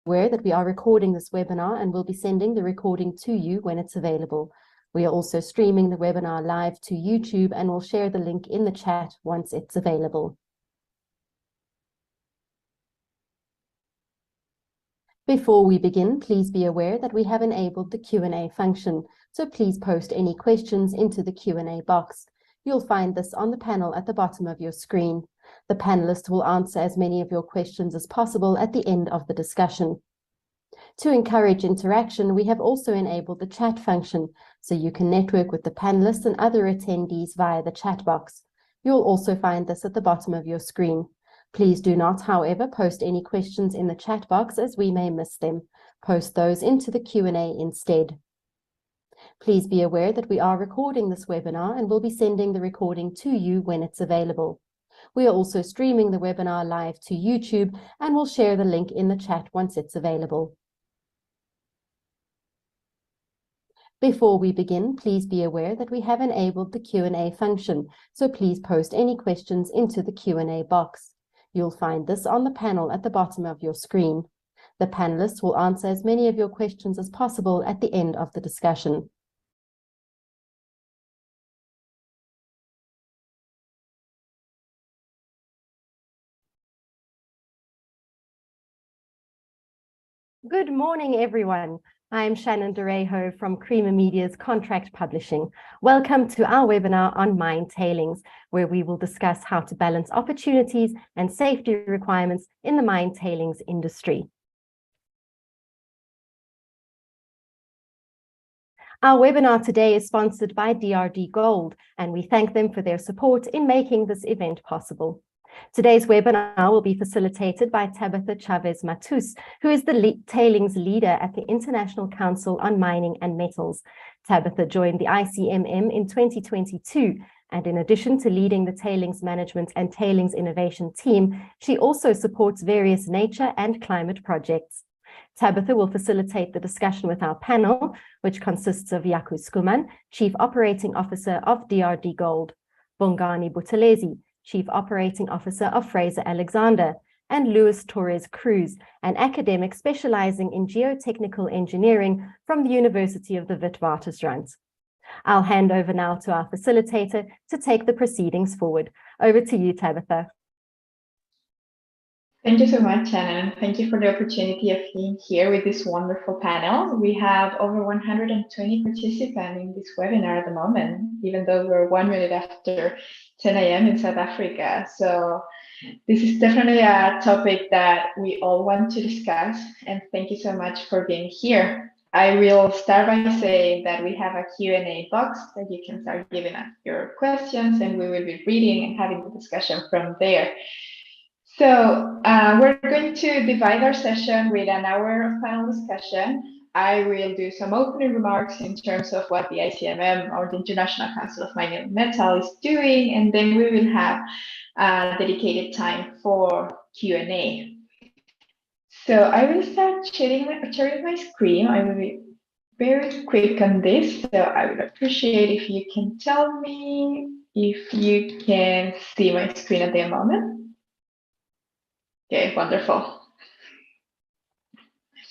aware that we are recording this webinar and will be sending the recording to you when it's available. We are also streaming the webinar live to YouTube and will share the link in the chat once it's available. Before we begin, please be aware that we have enabled the Q&A function, so please post any questions into the Q&A box. You'll find this on the panel at the bottom of your screen. The panelists will answer as many of your questions as possible at the end of the discussion. To encourage interaction, we have also enabled the chat function, so you can network with the panelists and other attendees via the chat box. You'll also find this at the bottom of your screen. Please do not, however, post any questions in the chat box as we may miss them. Post those into the Q&A instead. Please be aware that we are recording this webinar and will be sending the recording to you when it's available. We are also streaming the webinar live to YouTube and will share the link in the chat once it's available. Before we begin, please be aware that we have enabled the Q&A function, so please post any questions into the Q&A box. You'll find this on the panel at the bottom of your screen. The panelists will answer as many of your questions as possible at the end of the discussion. Good morning, everyone. I'm Shannon Derejo from Creamer Media's Contract Publishing. Welcome to our webinar on mine tailings, where we will discuss how to balance opportunities and safety requirements in the mine tailings industry. Our webinar today is sponsored by DRD Gold, and we thank them for their support in making this event possible. Today's webinar will be facilitated by Tabitha Chavez Matus, who is the tailings leader at the International Council on Mining and Metals. Tabitha joined the ICMM in 2022, and in addition to leading the tailings management and tailings innovation team, she also supports various nature and climate projects. Tabitha will facilitate the discussion with our panel, which consists of Yaku Skuman, Chief Operating Officer of DRD Gold, Bongani Buthelezi, Chief Operating Officer of Fraser Alexander, and Luis Torres Cruz, an academic specializing in geotechnical engineering from the University of the Witwatersrand. I'll hand over now to our facilitator to take the proceedings forward. Over to you, Tabitha. Thank you so much, Shannon. Thank you for the opportunity of being here with this wonderful panel. We have over 120 participants in this webinar at the moment, even though we're 1 minute after 10 a.m. in South Africa. So this is definitely a topic that we all want to discuss, and thank you so much for being here. I will start by saying that we have a Q&A box that you can start giving us your questions, and we will be reading and having the discussion from there. So we're going to divide our session with an hour of panel discussion. I will do some opening remarks in terms of what the ICMM, or the International Council of Mining and Metal, is doing, and then we will have dedicated time for Q&A. So I will start sharing my screen. I will be very quick on this, so I would appreciate if you can tell me if you can see my screen at the moment. Okay, wonderful.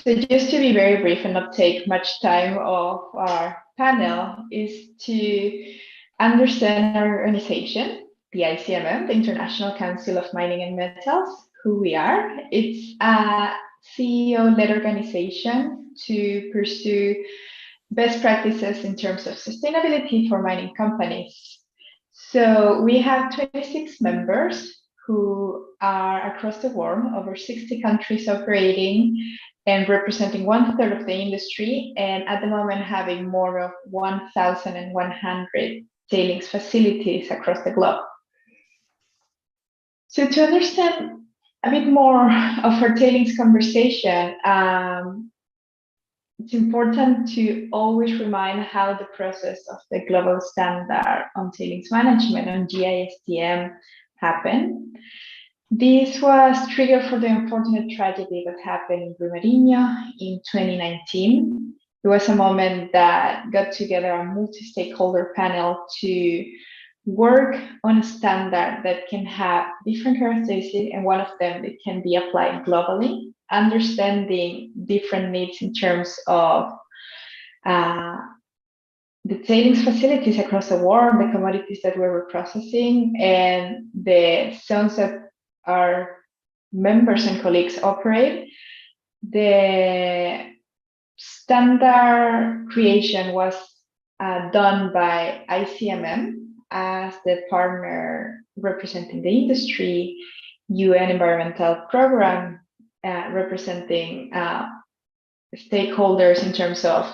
So just to be very brief and not take much time of our panel, is to understand our organization, the ICMM, the International Council of Mining and Metals, who we are. It's a CEO-led organization to pursue best practices in terms of sustainability for mining companies. So we have 26 members who are across the world, over 60 countries operating and representing 1/3 of the industry, and at the moment having more of 1,100 tailings facilities across the globe. So to understand a bit more of our tailings conversation, it's important to always remind how the process of the global standard on tailings management, on GISTM, happened. This was triggered for the unfortunate tragedy that happened in Brumadinho in 2019. It was a moment that got together a multi-stakeholder panel to work on a standard that can have different characteristics, and one of them that can be applied globally understanding different needs in terms of the tailings facilities across the world, the commodities that we're reprocessing, and the zones that our members and colleagues operate. The standard creation was done by ICMM as the partner representing the industry, UN Environmental Program representing stakeholders in terms of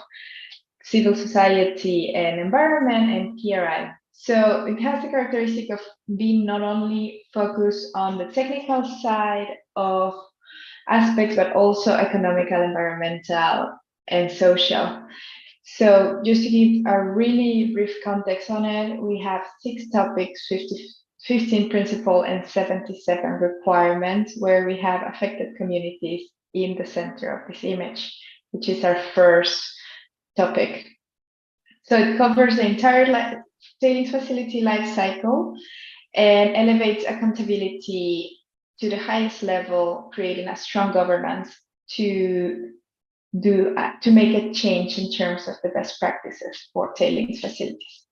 civil society and environment, and PRI. So it has the characteristic of being not only focused on the technical side of aspects, but also economical, environmental, and social. So just to give a really brief context on it, we have 6 topics, 15 principles, and 77 requirements, where we have affected communities in the center of this image, which is our first topic. So it covers the entire tailings facility life cycle and elevates accountability to the highest level, creating a strong governance to make a change in terms of the best practices for tailings facilities.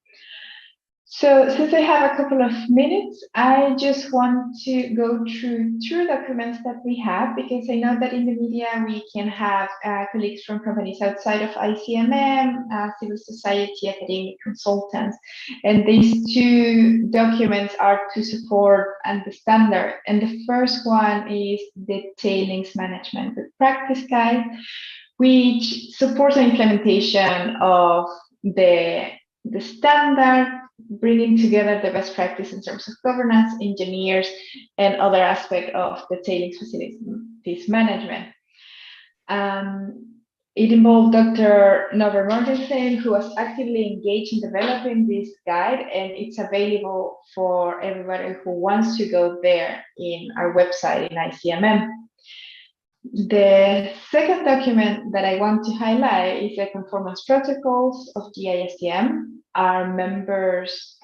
So since I have a couple of minutes, I just want to go through 2 documents that we have, because I know that in the media we can have colleagues from companies outside of ICMM, civil society, academic consultants, and these 2 documents are to support and the standard. And the first one is the Tailings Management Good Practice Guide, which supports the implementation of the standard, bringing together the best practice in terms of governance, engineers, and other aspects of the tailings facilities management. It involved Dr. Norbert Mortensen, who was actively engaged in developing this guide, and it's available for everybody who wants to go there in our website in ICMM. The second document that I want to highlight is the conformance protocols of the ISTM. Our members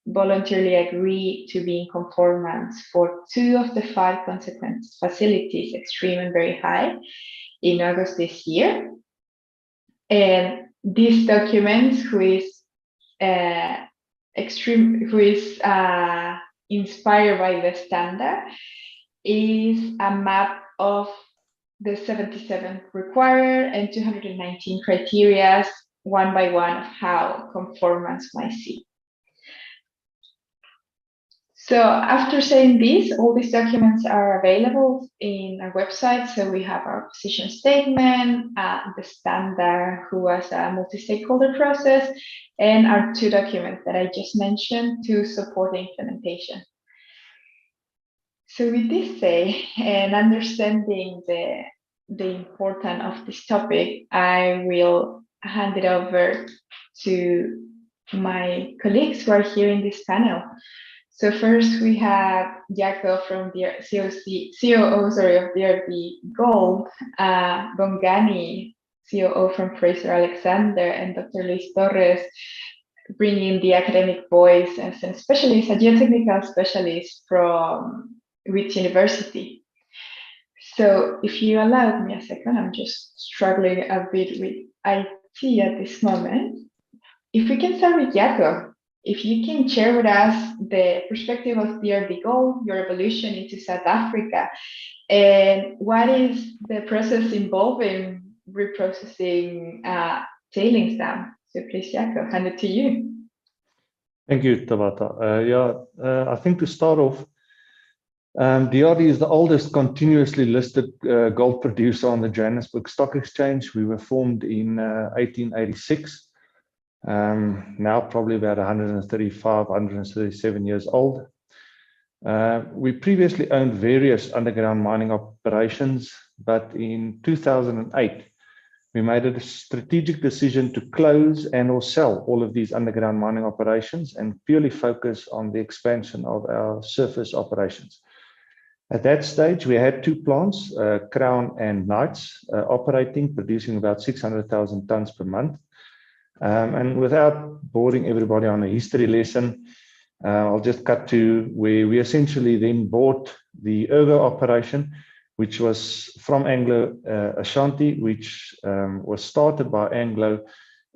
voluntarily agree to be in conformance for 2 of the 5 consequence facilities, extreme and very high, in August this year. And this document, who is inspired by the standard, is a map of the 77 required and 219 criteria, one by one, of how conformance might see. So after saying this, all these documents are available in our website. So we have our position statement, the standard, who was a multi-stakeholder process, and our 2 documents that I just mentioned to support the implementation. So with this say, and understanding the importance of this topic, I will hand it over to my colleagues who are here in this panel. So first we have Jaco from the COO of DRD Gold, Bongani, COO from Fraser Alexander, and Dr. Luis Torres, bringing the academic voice as a specialist, a geotechnical specialist from Wits University. So if you allow me a second, I'm just struggling a bit with IT at this moment. If we can start with Jaco, if you can share with us the perspective of DRD Gold, your evolution into South Africa, and what is the process involving reprocessing tailings dam. So please, Jaco, hand it to you. Thank you, Tabata. I think to start off, DRD is the oldest continuously listed gold producer on the Johannesburg Stock Exchange. We were formed in 1886, now probably about 135, 137 years old. We previously owned various underground mining operations, but in 2008, we made a strategic decision to close and or sell all of these underground mining operations and purely focus on the expansion of our surface operations. At that stage, we had 2 plants, Crown and Knights, operating, producing about 600,000 tons per month. And without boring everybody on a history lesson, I'll just cut to where we essentially then bought the Ergo operation, which was from Anglo Ashanti, which was started by Anglo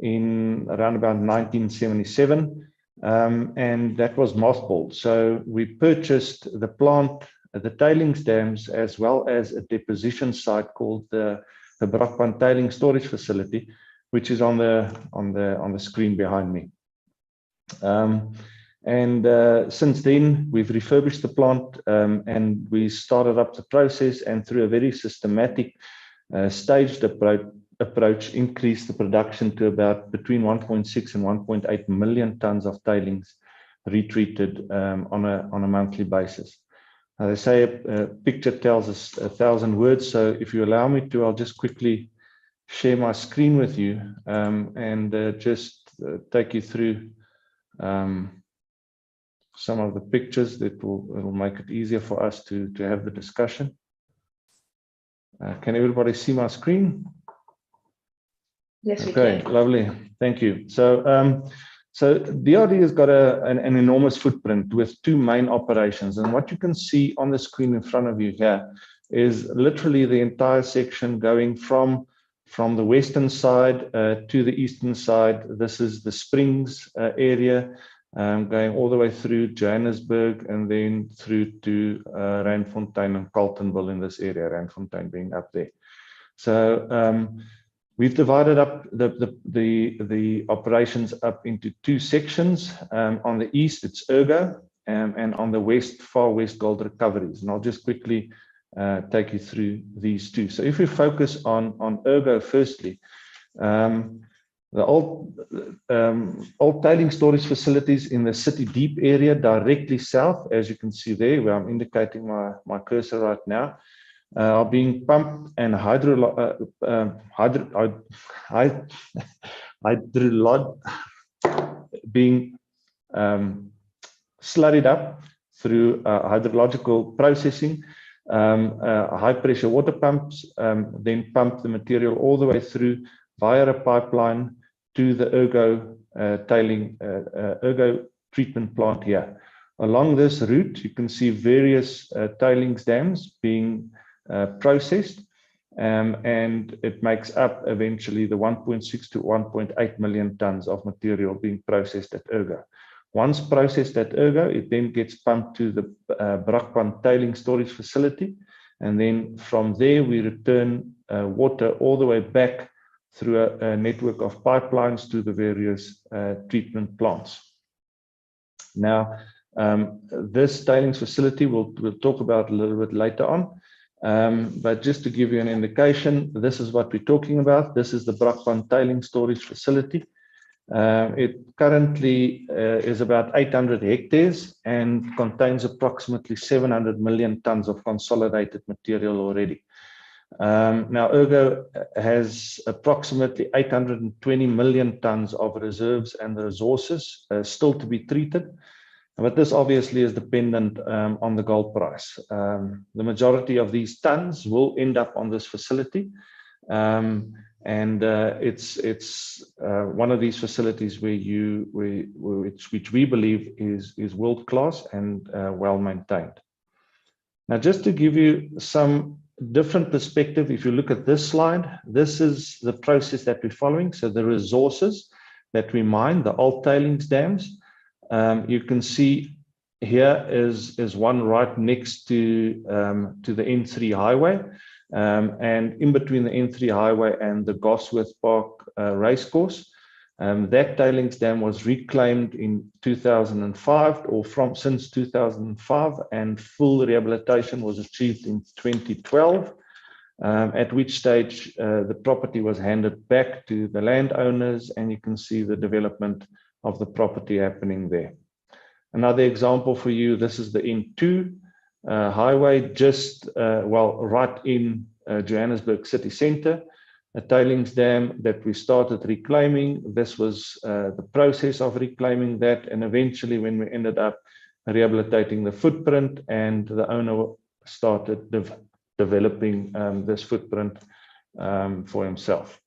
in around about 1977, and that was mothballed. So we purchased the plant, the tailings dams, as well as a deposition site called the Brakpan Tailings Storage Facility, which is on the screen behind me. Since then, we've refurbished the plant, and we started up the process, and through a very systematic, staged approach, increased the production to about between 1.6 and 1.8 million tons of tailings retreated on a monthly basis. They say a picture tells us 1,000 words, so if you allow me to, I'll just quickly share my screen with you and just take you through some of the pictures that will make it easier for us to have the discussion. Can everybody see my screen? Yes, we okay, can. Lovely. Thank you. So DRD has got an enormous footprint with two main operations. And what you can see on the screen in front of you here is literally the entire section going from the western side to the eastern side. This is the Springs area, going all the way through Johannesburg and then through to Randfontein and Carletonville in this area, Randfontein being up there. So we've divided up the operations up into two sections. On the east, it's Ergo, and on the west, Far West Gold Recoveries. And I'll just quickly take you through these two. So if we focus on Ergo firstly, the old tailing storage facilities in the City Deep area directly south, as you can see there, where I'm indicating my cursor right now, are being pumped and being slurried up through hydrological processing. High pressure water pumps then pump the material all the way through via a pipeline to the Ergo Ergo treatment plant here. Along this route, you can see various tailings dams being processed, and it makes up eventually the 1.6 to 1.8 million tons of material being processed at Ergo. Once processed at Ergo, it then gets pumped to the Brakpan Tailings Storage Facility, and then from there we return water all the way back through a network of pipelines to the various treatment plants. Now, this tailings facility we'll talk about a little bit later on, but just to give you an indication, this is what we're talking about. This is the Brakpan Tailings Storage Facility. It currently is about 800 hectares and contains approximately 700 million tons of consolidated material already. Now, Ergo has approximately 820 million tons of reserves and resources still to be treated, but this obviously is dependent on the gold price. The majority of these tons will end up on this facility, and it's one of these facilities which we believe is world class and well maintained. Now, just to give you some different perspective, if you look at this slide, this is the process that we're following. So the resources that we mine, the old tailings dams, you can see here is one right next to the N3 highway, and in between the N3 highway and the Gosworth Park racecourse. That tailings dam was reclaimed in 2005, or since 2005, and full rehabilitation was achieved in 2012, at which stage the property was handed back to the landowners, and you can see the development of the property happening there. Another example for you, this is the N2 highway, just right in Johannesburg city centre. A tailings dam that we started reclaiming. This was the process of reclaiming that, and eventually when we ended up rehabilitating the footprint, and the owner started developing this footprint for himself.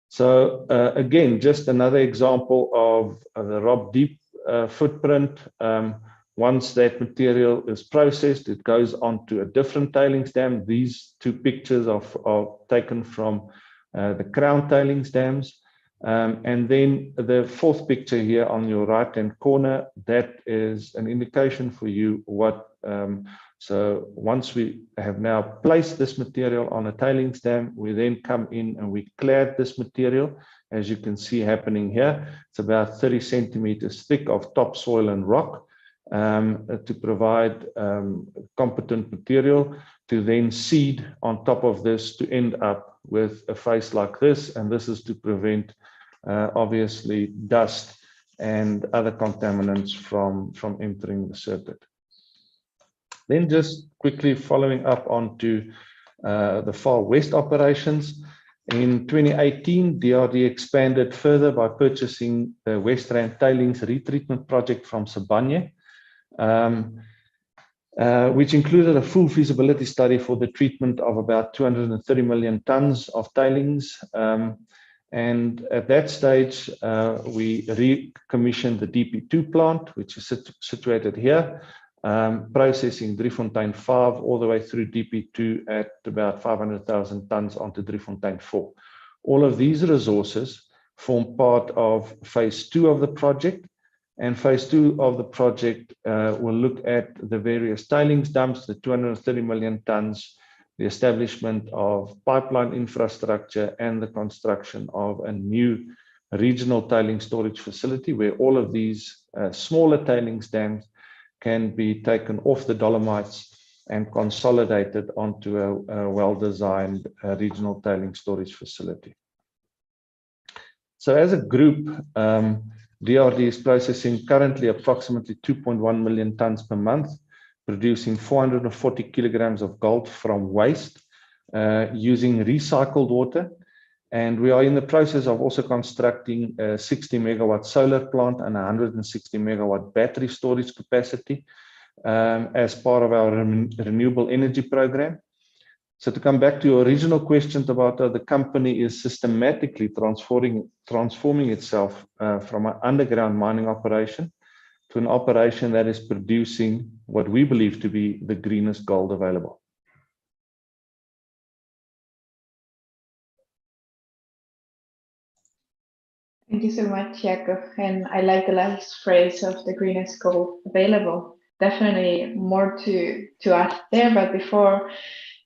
So again, just another example of the Rob Deep footprint. once that material is processed, it goes onto a different tailings dam. These two pictures are taken from the Crown tailings dams. And then the fourth picture here on your right-hand corner, that is an indication for you what, so once we have now placed this material on a tailings dam, we then come in and we clad this material, as you can see happening here. It's about 30 centimeters thick of topsoil and rock to provide competent material to then seed on top of this to end up with a face like this. And this is to prevent obviously dust and other contaminants from entering the circuit. Then just quickly following up onto the Far West operations. In 2018, DRD expanded further by purchasing the West Rand Tailings retreatment project from Sibanye, which included a full feasibility study for the treatment of about 230 million tons of tailings. And at that stage, we recommissioned the DP2 plant, which is situated here, processing Driefontein 5 all the way through DP2 at about 500,000 tons onto Driefontein 4. All of these resources form part of phase 2 of the project. And phase 2 of the project will look at the various tailings dumps, the 230 million tons, the establishment of pipeline infrastructure, and the construction of a new regional tailings storage facility where all of these smaller tailings dams can be taken off the Dolomites and consolidated onto a well-designed regional tailings storage facility. So as a group, DRD is processing currently approximately 2.1 million tons per month, producing 440 kilograms of gold from waste using recycled water. And we are in the process of also constructing a 60 megawatt solar plant and 160 megawatt battery storage capacity as part of our renewable energy program. So to come back to your original question about the company is systematically transforming itself from an underground mining operation to an operation that is producing what we believe to be the greenest gold available. Thank you so much, Jacob. And I like the last phrase of the greenest gold available. Definitely more to ask there, but before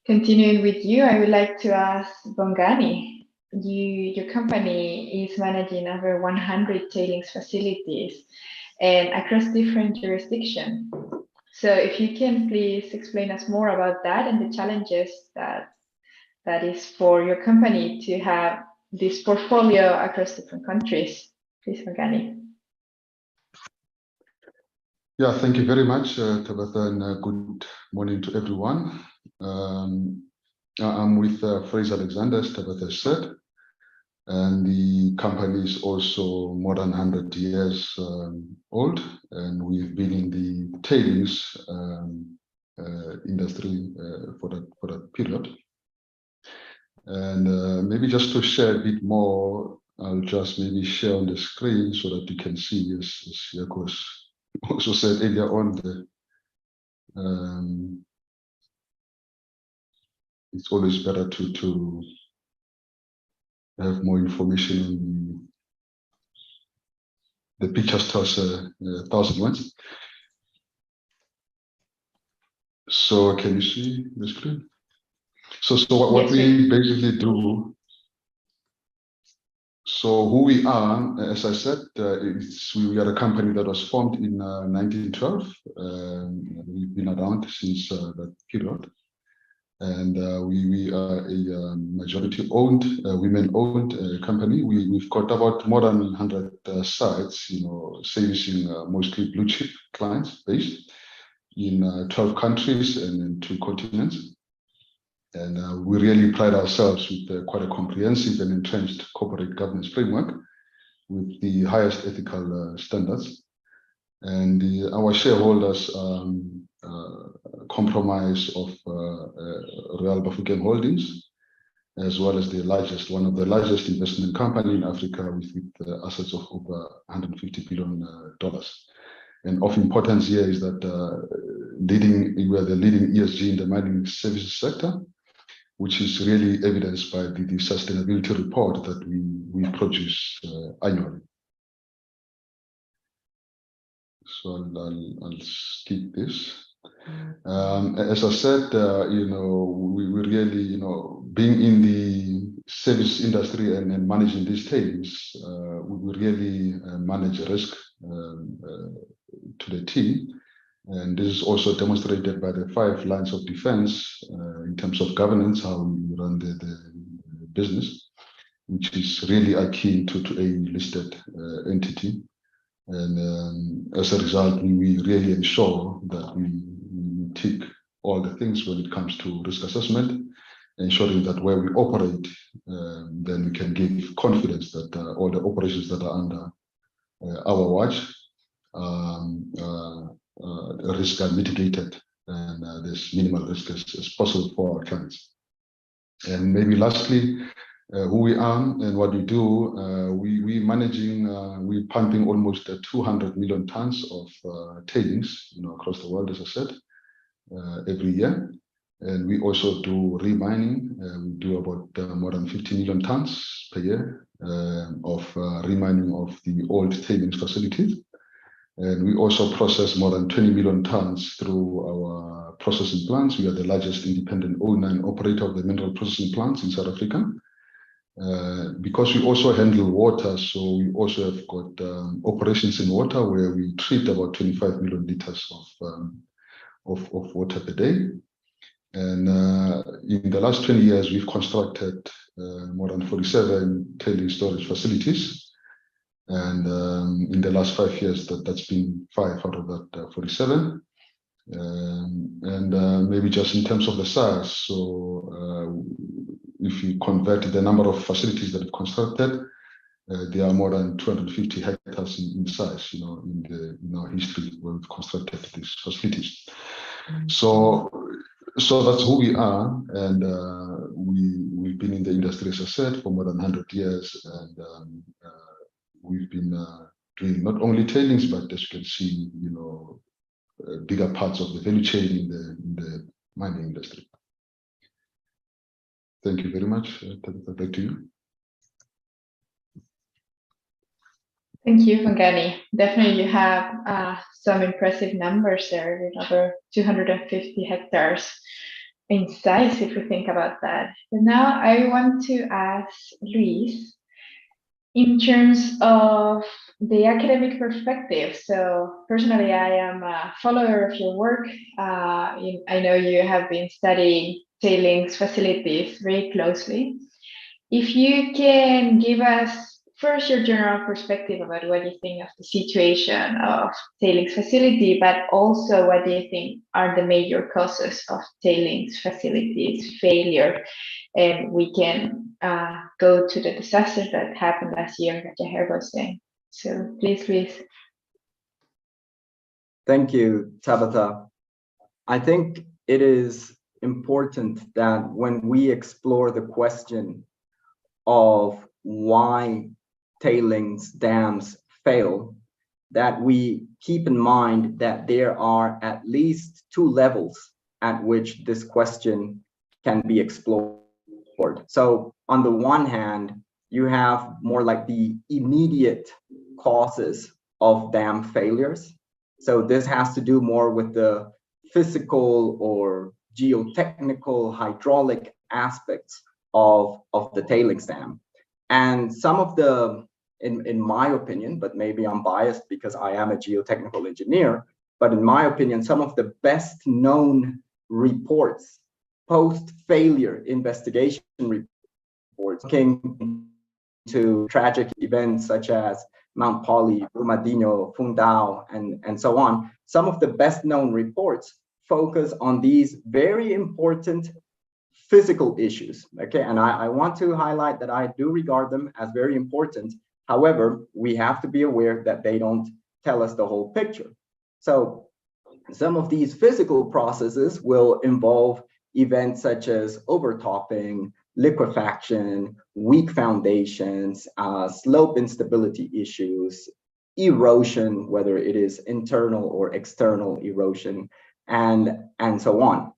continuing with you, I would like to ask Bongani. Your company is managing over 100 tailings facilities and across different jurisdictions. So if you can please explain us more about that and the challenges that is for your company to have this portfolio across different countries. Please, Bongani. Yeah, thank you very much, Tabitha, and good morning to everyone. I'm with Fraser Alexander, as Tabitha said, and the company is also more than 100 years old, and we've been in the tailings industry for that period. And maybe just to share a bit more, I'll just maybe share on the screen so that you can see, as Jaco also said earlier on, it's always better to have more information on the pictures tells 1,000 words. So can you see the screen? So what we basically do, so who we are, as I said, we are a company that was formed in 1912. We've been around since that period. And we are a majority-owned, women-owned company. We've got about more than 100 sites, servicing mostly blue-chip clients based in 12 countries and in 2 continents. And we really pride ourselves with quite a comprehensive and entrenched corporate governance framework with the highest ethical standards. And our shareholders comprise of Royal Bafokeng Holdings, as well as one of the largest investment company in Africa with assets of over $150 billion. And of importance here is that we are the leading ESG in the mining services sector, which is really evidenced by the sustainability report that we produce annually. So I'll skip this. As I said, we really, being in the service industry and managing these tailings, we really manage risk to the T. And this is also demonstrated by the 5 lines of defense in terms of governance, how we run the business, which is really akin to a listed entity. And as a result, we really ensure that we tick all the things when it comes to risk assessment, ensuring that where we operate, then we can give confidence that all the operations that are under our watch risk are mitigated and there's minimal risk as possible for our clients. And maybe lastly, who we are and what we do, we're pumping almost 200 million tons of tailings, across the world, as I said, every year. And we also do remining. We do about more than 50 million tons per year of remining of the old tailings facilities. And we also process more than 20 million tons through our processing plants. We are the largest independent owner and operator of the mineral processing plants in South Africa. Because we also handle water, so we also have got operations in water where we treat about 25 million liters of water per day. And in the last 20 years, we've constructed more than 47 tailings storage facilities. And in the last 5 years, that's been 5 out of that 47. And maybe just in terms of the size, so if you convert the number of facilities that we've constructed, they are more than 250 hectares in size, in our history where we've constructed these facilities. So that's who we are, and we've been in the industry, as I said, for more than 100 years, and we've been doing not only tailings, but as you can see, bigger parts of the value chain in the mining industry. Thank you very much. Back to you. Thank you, Vangani. Definitely you have some impressive numbers there with over 250 hectares in size, if we think about that. But now I want to ask Luis, in terms of the academic perspective. So personally, I am a follower of your work. I know you have been studying tailings facilities very closely. If you can give us first your general perspective about what you think of the situation of tailings facility, but also what do you think are the major causes of tailings facilities failure, and we can go to the disasters that happened last year that Jaher was saying. So please, Luis. Thank you, Tabitha. I think it is important that when we explore the question of why tailings dams fail, that we keep in mind that there are at least 2 levels at which this question can be explored. So on the one hand, you have more like the immediate causes of dam failures. So this has to do more with the physical or geotechnical hydraulic aspects of the tailings dam. And some of the, in my opinion, but maybe I'm biased because I am a geotechnical engineer, but in my opinion, some of the best known reports, post-failure investigation reports, came to tragic events such as Mount Poly, Brumadinho, Fundão, and so on. Some of the best known reports focus on these very important physical issues, okay? And I want to highlight that I do regard them as very important. However, we have to be aware that they don't tell us the whole picture. So some of these physical processes will involve events such as overtopping, liquefaction, weak foundations, slope instability issues, erosion, whether it is internal or external erosion, and so on.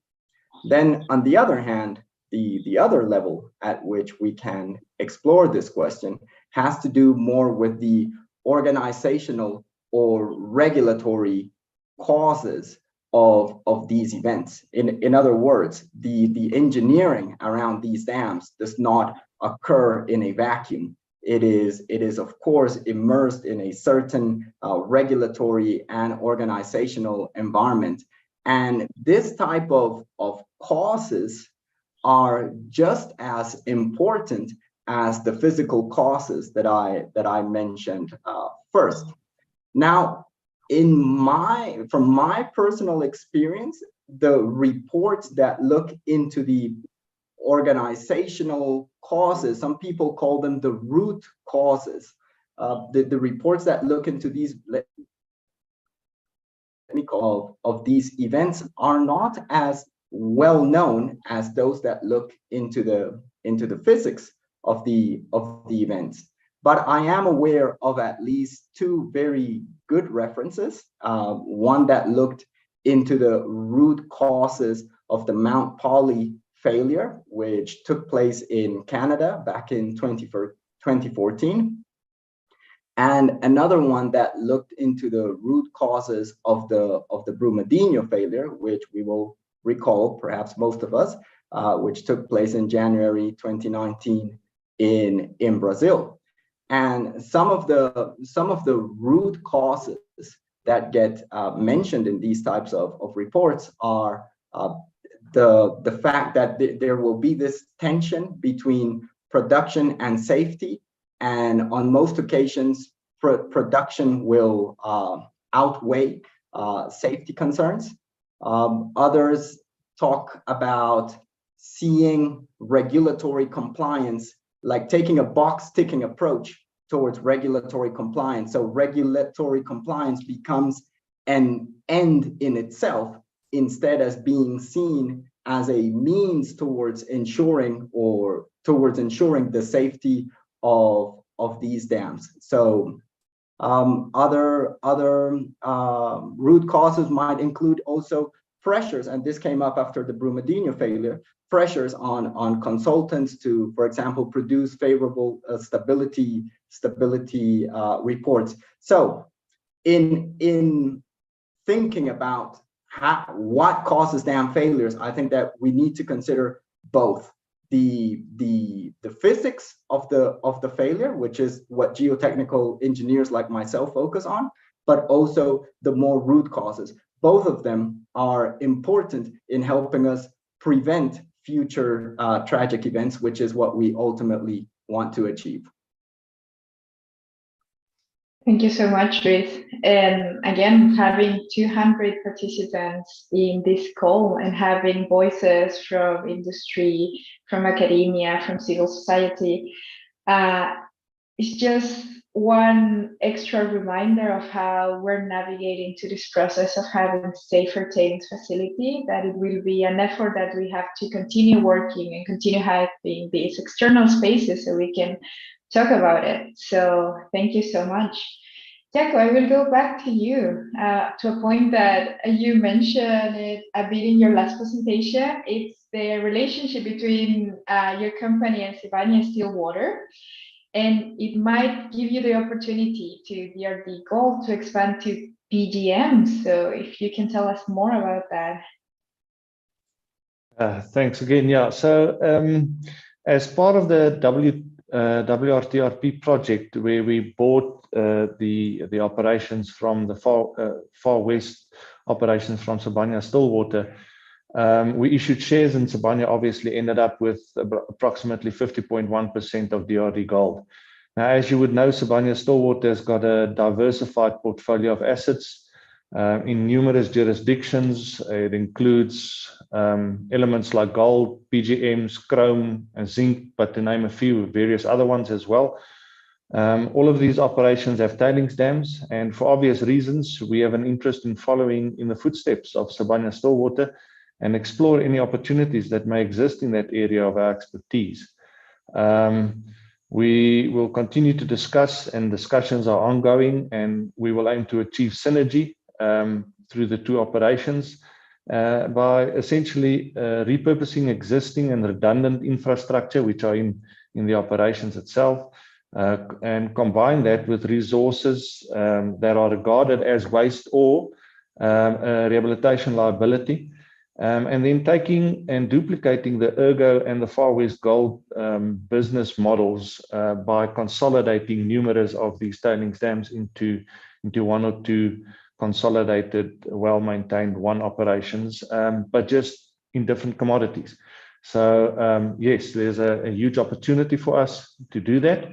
Then on the other hand, the other level at which we can explore this question has to do more with the organizational or regulatory causes of these events. In other words, the engineering around these dams does not occur in a vacuum. It is of course immersed in a certain regulatory and organizational environment. And this type of causes are just as important as the physical causes that I mentioned first. Now, from my personal experience, the reports that look into the organizational causes, some people call them the root causes. The reports that look into these of these events are not as well known as those that look into the physics of the events. But I am aware of at least two very good references. One that looked into the root causes of the Mount Poly failure, which took place in Canada back in 2014. And another one that looked into the root causes of the Brumadinho failure, which we will recall, perhaps most of us, which took place in January 2019 in Brazil. And some of the root causes that get mentioned in these types of reports are the fact that there will be this tension between production and safety. And on most occasions, production will outweigh safety concerns. Others talk about seeing regulatory compliance, like taking a box ticking approach towards regulatory compliance. So regulatory compliance becomes an end in itself, instead as being seen as a means towards ensuring the safety of these dams. So other root causes might include also pressures, and this came up after the Brumadinho failure, pressures on consultants to, for example, produce favorable stability reports. So in thinking about what causes dam failures, I think that we need to consider both the physics of the failure, which is what geotechnical engineers like myself focus on, but also the more root causes. Both of them are important in helping us prevent future tragic events, which is what we ultimately want to achieve. Thank you so much, Luis. And again, having 200 participants in this call and having voices from industry, from academia, from civil society, it's just one extra reminder of how we're navigating to this process of having safer tailings facility, that it will be an effort that we have to continue working and continue having these external spaces so we can talk about it. So thank you so much. Jaco, I will go back to you to a point that you mentioned it a bit in your last presentation. It's the relationship between your company and Sibanye-Stillwater. And it might give you the opportunity to DRD Gold to expand to PGM. So if you can tell us more about that. Thanks again. Yeah. So as part of the WRTRP project, where we bought the operations from the far west operations from Sibanye-Stillwater, we issued shares in Sibanye, obviously ended up with approximately 50.1% of DRD Gold. Now, as you would know, Sibanye-Stillwater has got a diversified portfolio of assets in numerous jurisdictions. It includes elements like gold, PGMs, chrome, and zinc, but to name a few, various other ones as well. All of these operations have tailings dams, and for obvious reasons, we have an interest in following in the footsteps of Sibanye-Stillwater and explore any opportunities that may exist in that area of our expertise. We will continue to discuss, and discussions are ongoing, and we will aim to achieve synergy through the two operations by essentially repurposing existing and redundant infrastructure which are in the operations itself, and combine that with resources that are regarded as waste or rehabilitation liability, and then taking and duplicating the Ergo and the Far West Gold business models by consolidating numerous of these tailings dams into one or two consolidated, well-maintained one operations, but just in different commodities. So yes, there's a huge opportunity for us to do that,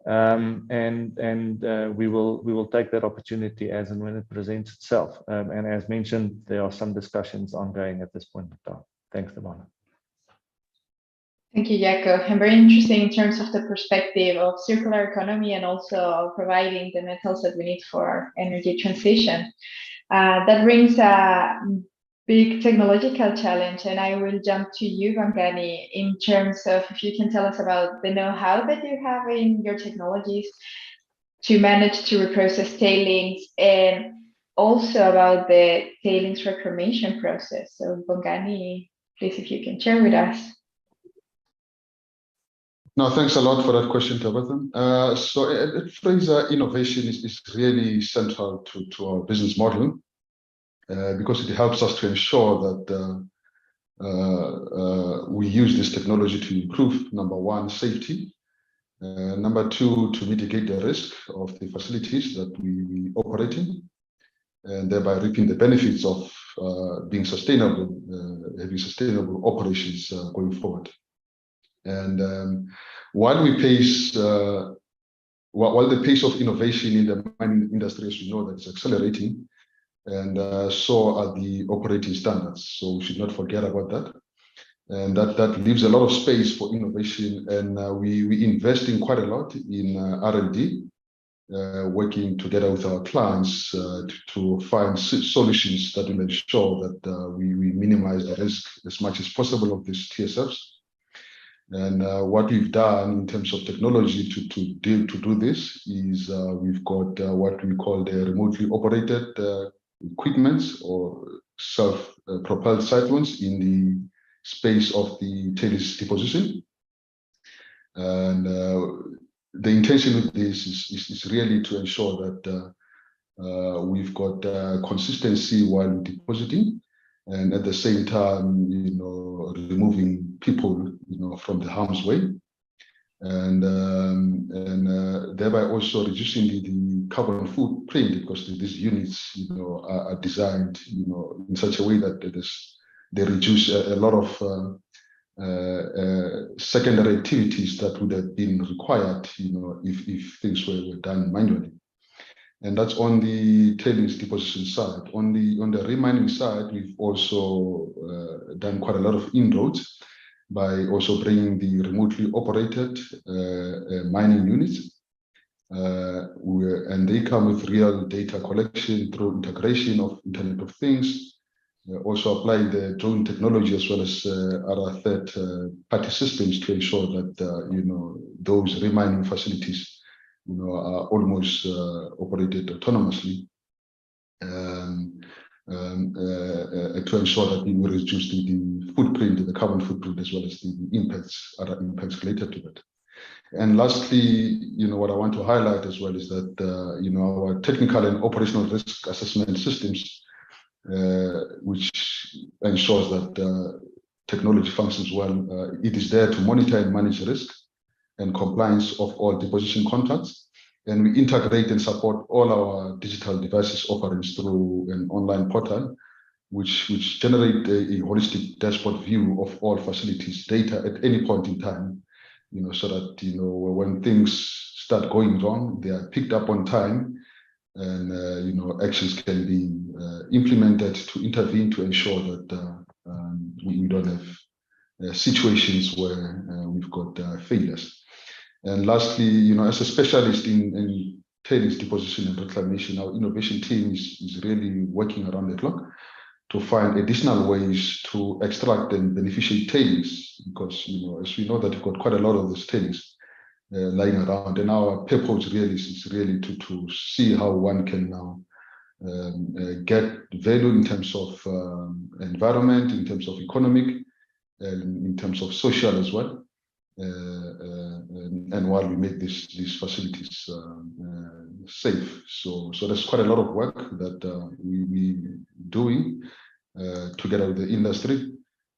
and we will take that opportunity as and when it presents itself. And as mentioned, there are some discussions ongoing at this point in time. Thanks, Tabata. Thank you, Jaco. And very interesting in terms of the perspective of circular economy and also providing the metals that we need for our energy transition. That brings a big technological challenge, and I will jump to you, Bongani, in terms of if you can tell us about the know-how that you have in your technologies to manage to reprocess tailings, and also about the tailings reclamation process. So Bongani, please, if you can share with us. No, thanks a lot for that question, Tabata. So at Fraser, innovation is really central to our business model because it helps us to ensure that we use this technology to improve, number one, safety, number two, to mitigate the risk of the facilities that we operate in, and thereby reaping the benefits of being sustainable, having sustainable operations going forward. And while the pace of innovation in the mining industry, as we know, that is accelerating, and so are the operating standards. So we should not forget about that. And that leaves a lot of space for innovation. And we invest in quite a lot in R&D, working together with our clients to find solutions that will ensure that we minimize the risk as much as possible of these TSFs. And what we've done in terms of technology to do this is we've got what we call the remotely operated equipment or self-propelled cyclones in the space of the tailings deposition. And the intention with this is really to ensure that we've got consistency while depositing, and at the same time, removing people, from the harm's way, and thereby also reducing the carbon footprint, because these units, are designed, in such a way that they reduce a lot of secondary activities that would have been required, if things were done manually. And that's on the tailings deposition side. On the remining side, we've also done quite a lot of inroads by also bringing the remotely operated mining units. And they come with real data collection through integration of Internet of Things, also applying the drone technology as well as other third-party systems to ensure that those remining facilities are almost operated autonomously, to ensure that we will reduce the footprint, the carbon footprint, as well as the other impacts related to that. And lastly, what I want to highlight as well is that our technical and operational risk assessment systems, which ensures that technology functions well, it is there to monitor and manage risk and compliance of all deposition contracts. And we integrate and support all our digital devices offerings through an online portal, which generate a holistic dashboard view of all facilities data at any point in time, so that, when things start going wrong, they are picked up on time, and, actions can be implemented to intervene to ensure that we don't have situations where we've got failures. And lastly, as a specialist in tailings deposition and reclamation, our innovation team is really working around the clock to find additional ways to extract and beneficiate tailings, because as we know that we've got quite a lot of these tailings, lying around. And our purpose really is really to see how one can now get value in terms of environment, in terms of economic, and in terms of social as well. And while we make these facilities safe, so there's quite a lot of work that we doing together with the industry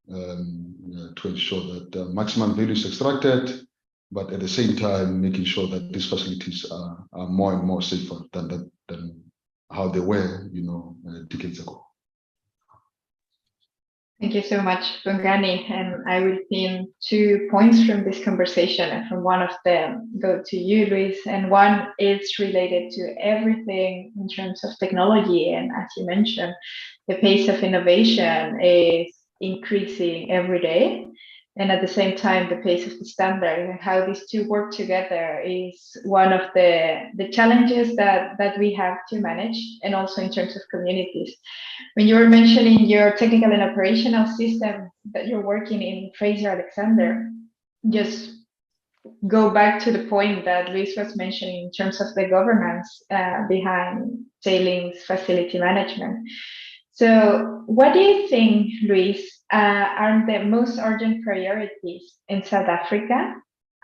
to ensure that maximum value is extracted, but at the same time making sure that these facilities are more and more safer than how they were, decades ago. Thank you so much, Bongani. And I will pin 2 points from this conversation, and from one of them go to you, Luis. And one is related to everything in terms of technology. And as you mentioned, the pace of innovation is increasing every day. And at the same time, the pace of the standard, and how these two work together is one of the challenges that we have to manage, and also in terms of communities. When you were mentioning your technical and operational system that you're working in Fraser Alexander, just go back to the point that Luis was mentioning in terms of the governance behind tailings facility management. So what do you think, Luis, are the most urgent priorities in South Africa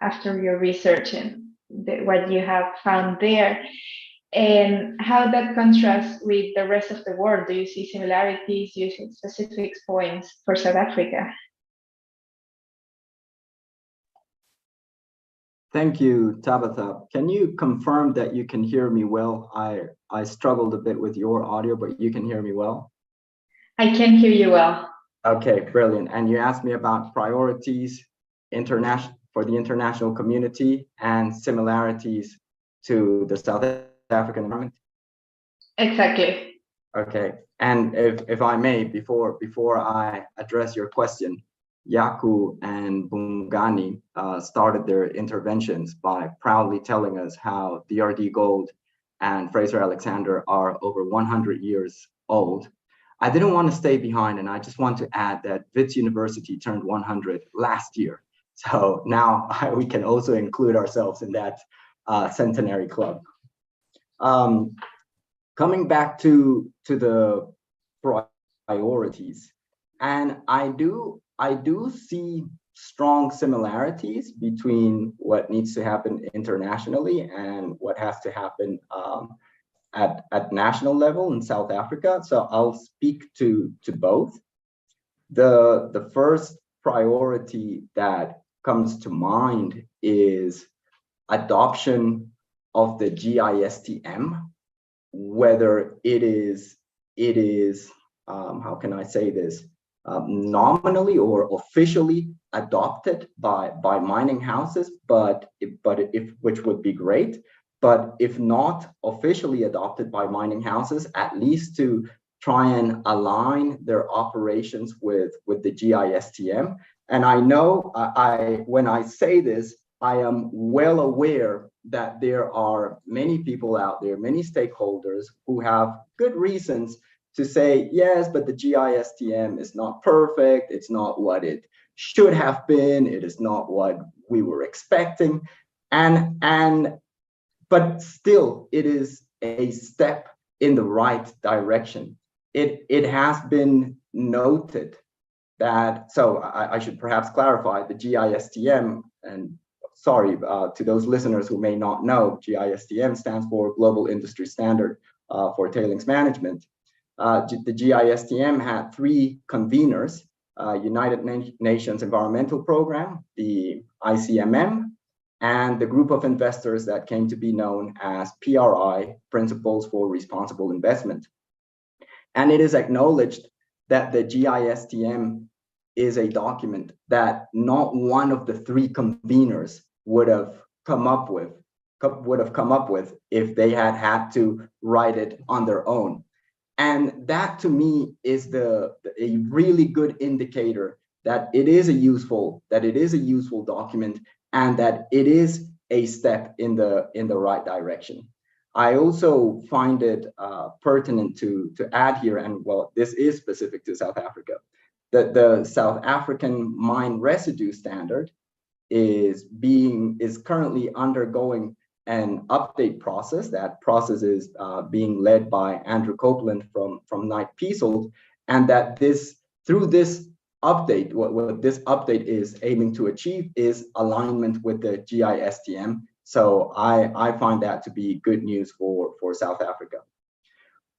after your research and what you have found there, and how that contrasts with the rest of the world? Do you see similarities, using specific points for South Africa? Thank you, Tabitha. Can you confirm that you can hear me well? I struggled a bit with your audio, but you can hear me well? I can hear you well. Okay, brilliant. And you asked me about priorities for the international community and similarities to the South African environment? Exactly. Okay, and if I may, before I address your question, Yaku and Bongani started their interventions by proudly telling us how DRD Gold and Fraser Alexander are over 100 years old. I didn't want to stay behind, and I just want to add that Wits University turned 100 last year. So now we can also include ourselves in that centenary club. Coming back to the priorities, and I do see strong similarities between what needs to happen internationally and what has to happen at national level in South Africa. So I'll speak to both. The first priority that comes to mind is adoption of the GISTM, whether it is how can I say this, nominally or officially adopted by mining houses, which would be great. But if not officially adopted by mining houses, at least to try and align their operations with the GISTM. And I know when I say this, I am well aware that there are many people out there, many stakeholders who have good reasons to say, yes, but the GISTM is not perfect. It's not what it should have been. It is not what we were expecting. But still, it is a step in the right direction. It has been noted that, so I should perhaps clarify, the GISTM, and sorry to those listeners who may not know, GISTM stands for Global Industry Standard for Tailings Management. The GISTM had 3 conveners, United Nations Environmental Program, the ICMM, and the group of investors that came to be known as PRI, Principles for Responsible Investment. And it is acknowledged that the GISTM is a document that not one of the 3 conveners would have come up with if they had to write it on their own. And that to me is a really good indicator that it is a useful document, and that it is a step in the right direction. I also find it pertinent to add here, and well, this is specific to South Africa, that the South African mine residue standard is currently undergoing an update process. That process is being led by Andrew Copeland from Knight Piésold, and that through this update, what this update is aiming to achieve is alignment with the GISTM. So I find that to be good news for South Africa.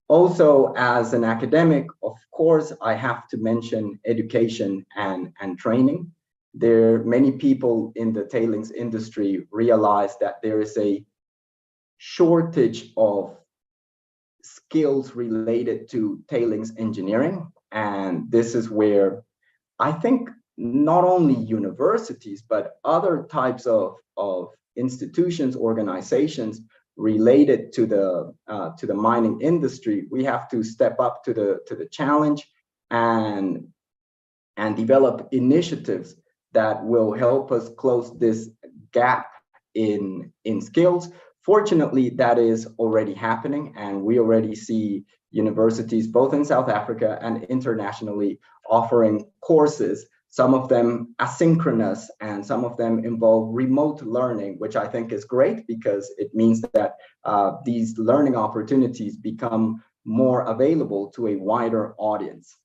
Also, as an academic, of course, I have to mention education and training. Many people in the tailings industry realize that there is a shortage of skills related to tailings engineering. And this is where I think not only universities, but other types of institutions, organizations related to the mining industry, we have to step up to the challenge and develop initiatives that will help us close this gap in skills. Fortunately, that is already happening, and we already see universities both in South Africa and internationally offering courses, some of them asynchronous and some of them involve remote learning, which I think is great because it means that these learning opportunities become more available to a wider audience.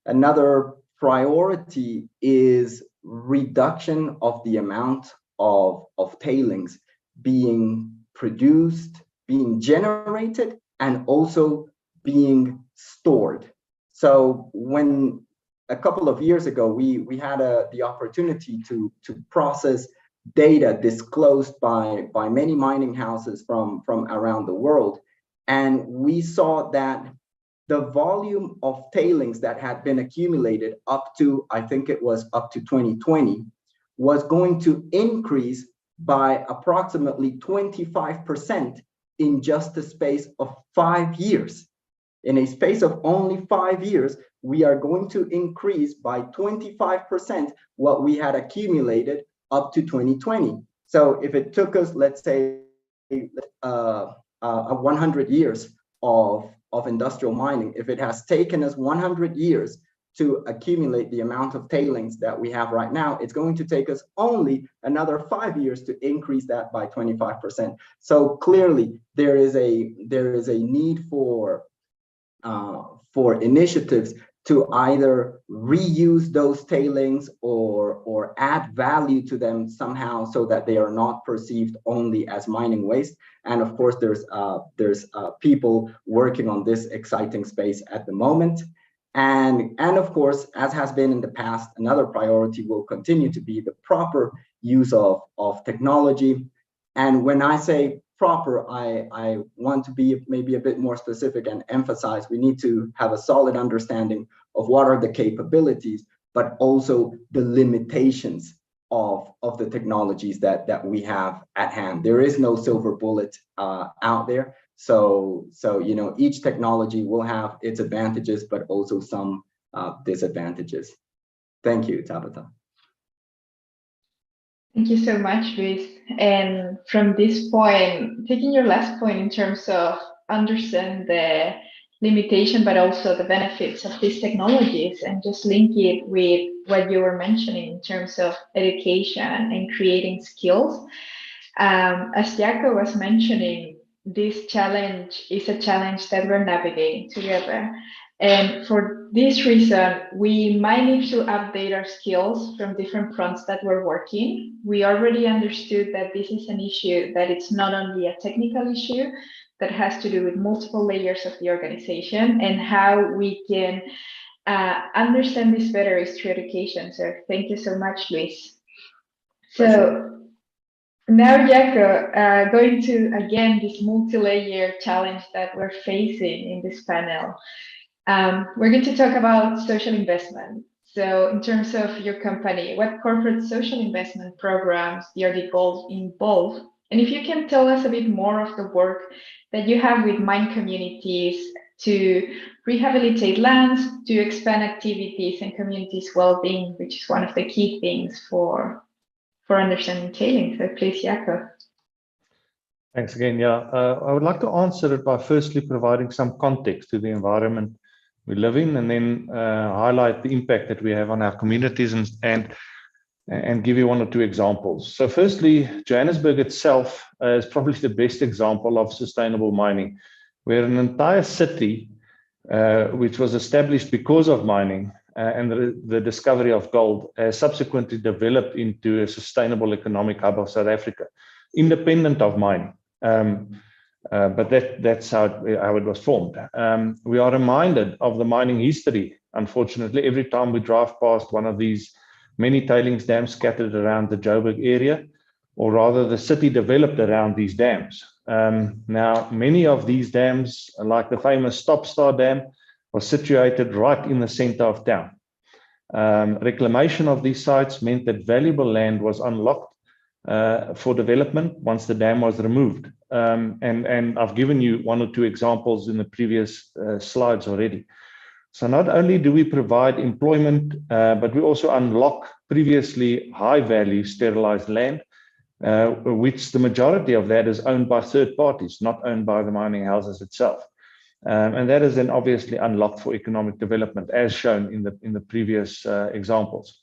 Another priority is reduction of the amount of tailings being produced, being generated, and also being stored. So when a couple of years ago, we had the opportunity to process data disclosed by many mining houses from around the world. And we saw that the volume of tailings that had been accumulated up to, I think it was up to 2020, was going to increase by approximately 25% in just a space of 5 years. In a space of only 5 years, we are going to increase by 25% what we had accumulated up to 2020. So if it took us, let's say, 100 years of industrial mining, if it has taken us 100 years to accumulate the amount of tailings that we have right now, it's going to take us only another 5 years to increase that by 25%. So clearly, there is a need for initiatives to either reuse those tailings or add value to them somehow so that they are not perceived only as mining waste. And of course, there's people working on this exciting space at the moment. And of course, as has been in the past, another priority will continue to be the proper use of technology. And when I say proper, I want to be maybe a bit more specific and emphasize we need to have a solid understanding of what are the capabilities, but also the limitations of the technologies that we have at hand. There is no silver bullet out there. So you know, each technology will have its advantages, but also some disadvantages. Thank you, Tabata. Thank you so much, Luis. And from this point, taking your last point in terms of understand the limitation, but also the benefits of these technologies, and just link it with what you were mentioning in terms of education and creating skills. As Jaco was mentioning, this challenge is a challenge that we're navigating together. And for this reason, we might need to update our skills from different fronts that we're working. We already understood that this is an issue, that it's not only a technical issue, that has to do with multiple layers of the organization, and how we can understand this better is through education. So thank you so much, Luis. So now, Jaco, going to, again, this multi-layer challenge that we're facing in this panel. We're going to talk about social investment. So in terms of your company, what corporate social investment programs DRD Gold involve? And if you can tell us a bit more of the work that you have with mine communities to rehabilitate lands, to expand activities and communities' well-being, which is one of the key things for understanding tailings. So please, Jaco. Thanks again. Yeah, I would like to answer it by firstly providing some context to the environment we live in, and then highlight the impact that we have on our communities and and give you one or two examples. So firstly, Johannesburg itself is probably the best example of sustainable mining, where an entire city, which was established because of mining and the discovery of gold, has subsequently developed into a sustainable economic hub of South Africa, independent of mining. But that's how it was formed. We are reminded of the mining history, unfortunately, every time we drive past one of these many tailings dams scattered around the Joburg area, or rather the city developed around these dams. Now, many of these dams, like the famous Stop Star Dam, was situated right in the center of town. Reclamation of these sites meant that valuable land was unlocked for development once the dam was removed. And I've given you one or two examples in the previous slides already. So not only do we provide employment, but we also unlock previously high-value sterilized land, which the majority of that is owned by third parties, not owned by the mining houses itself. And that is then obviously unlocked for economic development, as shown in the previous examples.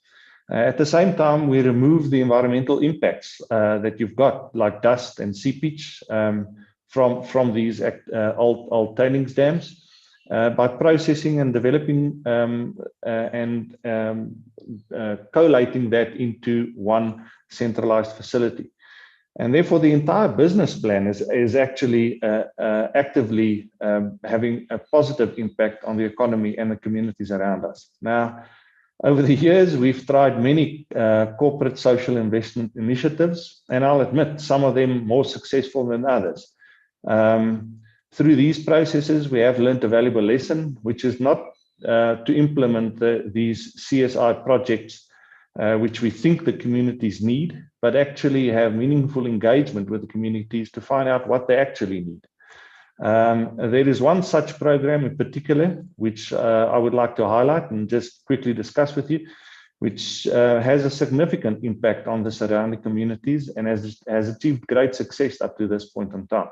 At the same time, we remove the environmental impacts that you've got, like dust and seepage from these old tailings dams. By processing and developing and collating that into one centralized facility. And therefore, the entire business plan is actually actively having a positive impact on the economy and the communities around us. Now, over the years, we've tried many corporate social investment initiatives, and I'll admit some of them more successful than others. Through these processes, we have learned a valuable lesson, which is not to implement these CSI projects, which we think the communities need, but actually have meaningful engagement with the communities to find out what they actually need. There is one such program in particular, which I would like to highlight and just quickly discuss with you, which has a significant impact on the surrounding communities and has achieved great success up to this point in time.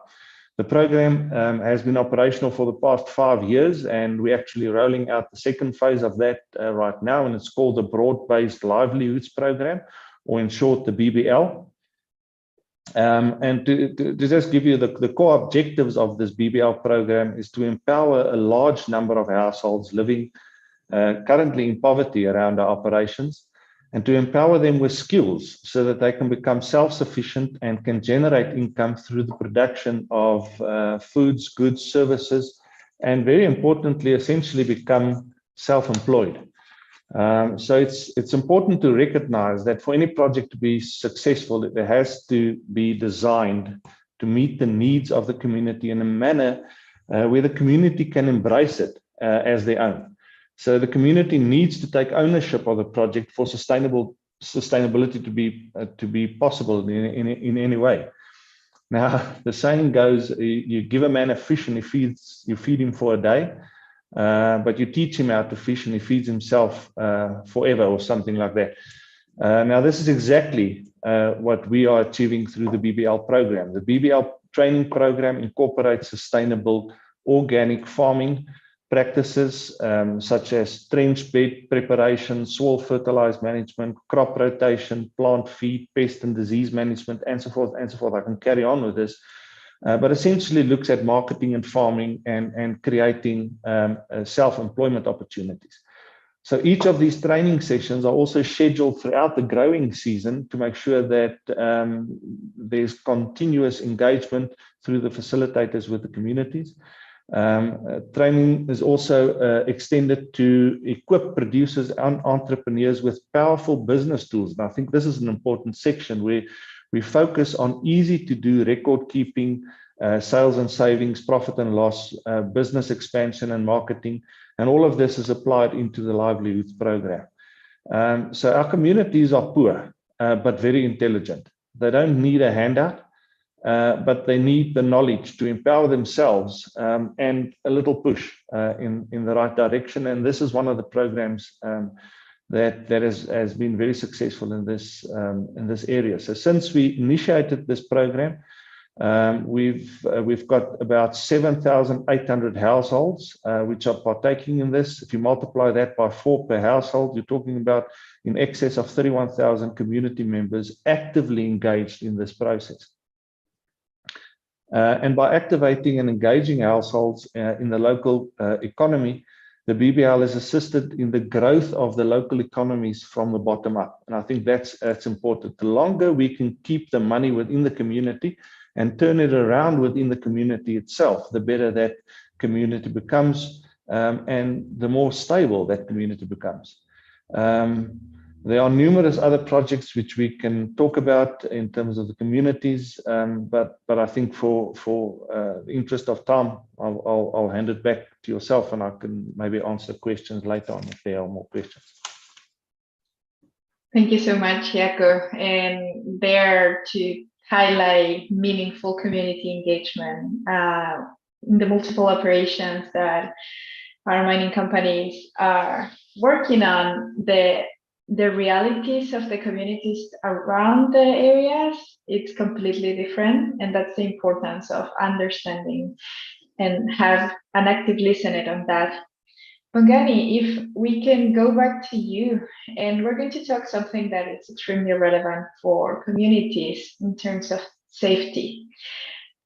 The program has been operational for the past 5 years, and we're actually rolling out the second phase of that right now, and it's called the Broad-Based Livelihoods Program, or in short, the BBL. And to just give you the core objectives of this BBL program is to empower a large number of households living currently in poverty around our operations, and to empower them with skills so that they can become self-sufficient and can generate income through the production of foods, goods, services, and very importantly, essentially become self-employed. So it's important to recognize that for any project to be successful, it has to be designed to meet the needs of the community in a manner where the community can embrace it as their own. So the community needs to take ownership of the project for sustainability to be possible in any way. Now, the saying goes, you give a man a fish and you feed him for a day, but you teach him how to fish and he feeds himself forever, or something like that. Now, this is exactly what we are achieving through the BBL program. The BBL training program incorporates sustainable organic farming practices such as trench bed preparation, soil fertilized management, crop rotation, plant feed, pest and disease management, and so forth and so forth. I can carry on with this, but essentially looks at marketing and farming and creating self-employment opportunities. So each of these training sessions are also scheduled throughout the growing season to make sure that there's continuous engagement through the facilitators with the communities. Training is also extended to equip producers and entrepreneurs with powerful business tools. And I think this is an important section where we focus on easy to do record keeping, sales and savings, profit and loss, business expansion and marketing. And all of this is applied into the livelihoods program. So our communities are poor, but very intelligent. They don't need a handout. But they need the knowledge to empower themselves and a little push in the right direction. And this is one of the programs that has been very successful in this area. So since we initiated this program, we've got about 7,800 households which are partaking in this. If you multiply that by 4 per household, you're talking about in excess of 31,000 community members actively engaged in this process. And by activating and engaging households in the local economy, the BBL has assisted in the growth of the local economies from the bottom up. And I think that's important. The longer we can keep the money within the community and turn it around within the community itself, the better that community becomes, and the more stable that community becomes. There are numerous other projects which we can talk about in terms of the communities, but I think for the interest of time, I'll hand it back to yourself, and I can maybe answer questions later on if there are more questions. Thank you so much, Jaco. And there to highlight meaningful community engagement in the multiple operations that our mining companies are working on, the realities of the communities around the areas, it's completely different. And that's the importance of understanding and have an active listener on that. Bongani, if we can go back to you, and we're going to talk something that is extremely relevant for communities in terms of safety.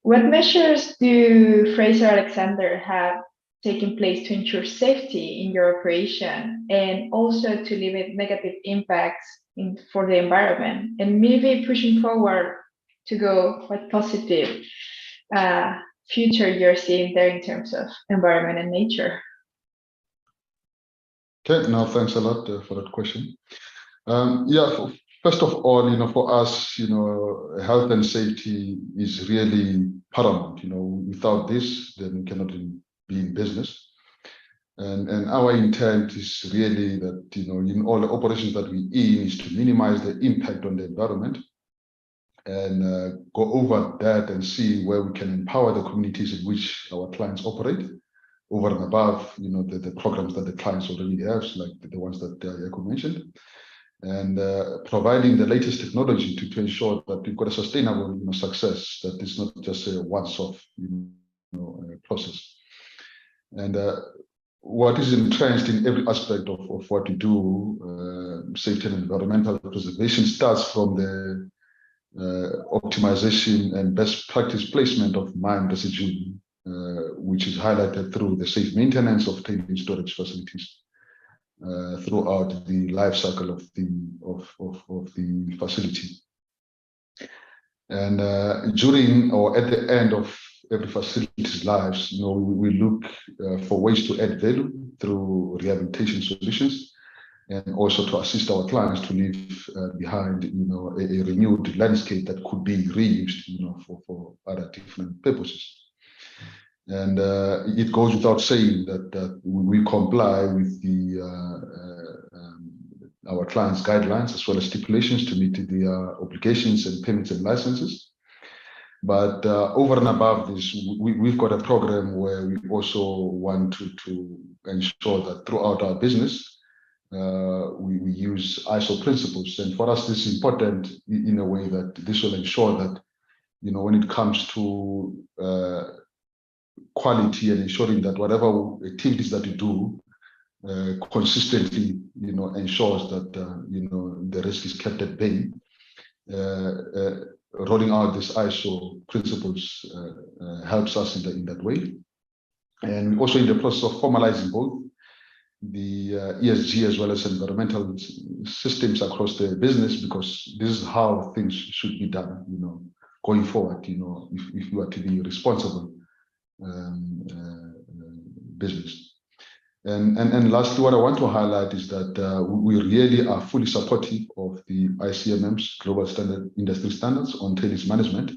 What measures do Fraser Alexander have taking place to ensure safety in your operation and also to limit negative impacts for the environment, and maybe pushing forward to go what positive future you're seeing there in terms of environment and nature? Okay, now thanks a lot for that question. First of all, for us, health and safety is really paramount. Without this, then we cannot be in business. And our intent is really that, in all the operations that we in is to minimize the impact on the environment and go over that and see where we can empower the communities in which our clients operate over and above, the programs that the clients already have, like the ones that Jaco mentioned, and providing the latest technology to ensure that we've got a sustainable success, that it's not just a once-off process. And what is entrenched in every aspect of what we do, safety and environmental preservation, starts from the optimization and best practice placement of mine residue, which is highlighted through the safe maintenance of tailings storage facilities throughout the life cycle of the facility. And during or at the end of every facility's lives, we look for ways to add value through rehabilitation solutions, and also to assist our clients to leave behind, a renewed landscape that could be reused, for other different purposes. And it goes without saying that we comply with our clients' guidelines as well as stipulations to meet their obligations and permits and licenses. But over and above this, we've got a program where we also want to ensure that throughout our business, we use ISO principles. And for us, this is important in a way that this will ensure that, when it comes to quality and ensuring that whatever activities that you do consistently, ensures that, the risk is kept at bay. Rolling out this ISO principles helps us in that way. And also in the process of formalizing both the ESG as well as environmental systems across the business, because this is how things should be done, going forward, if you are to be responsible business. And lastly, what I want to highlight is that we really are fully supportive of the ICMM's global standard industry standards on tailings management.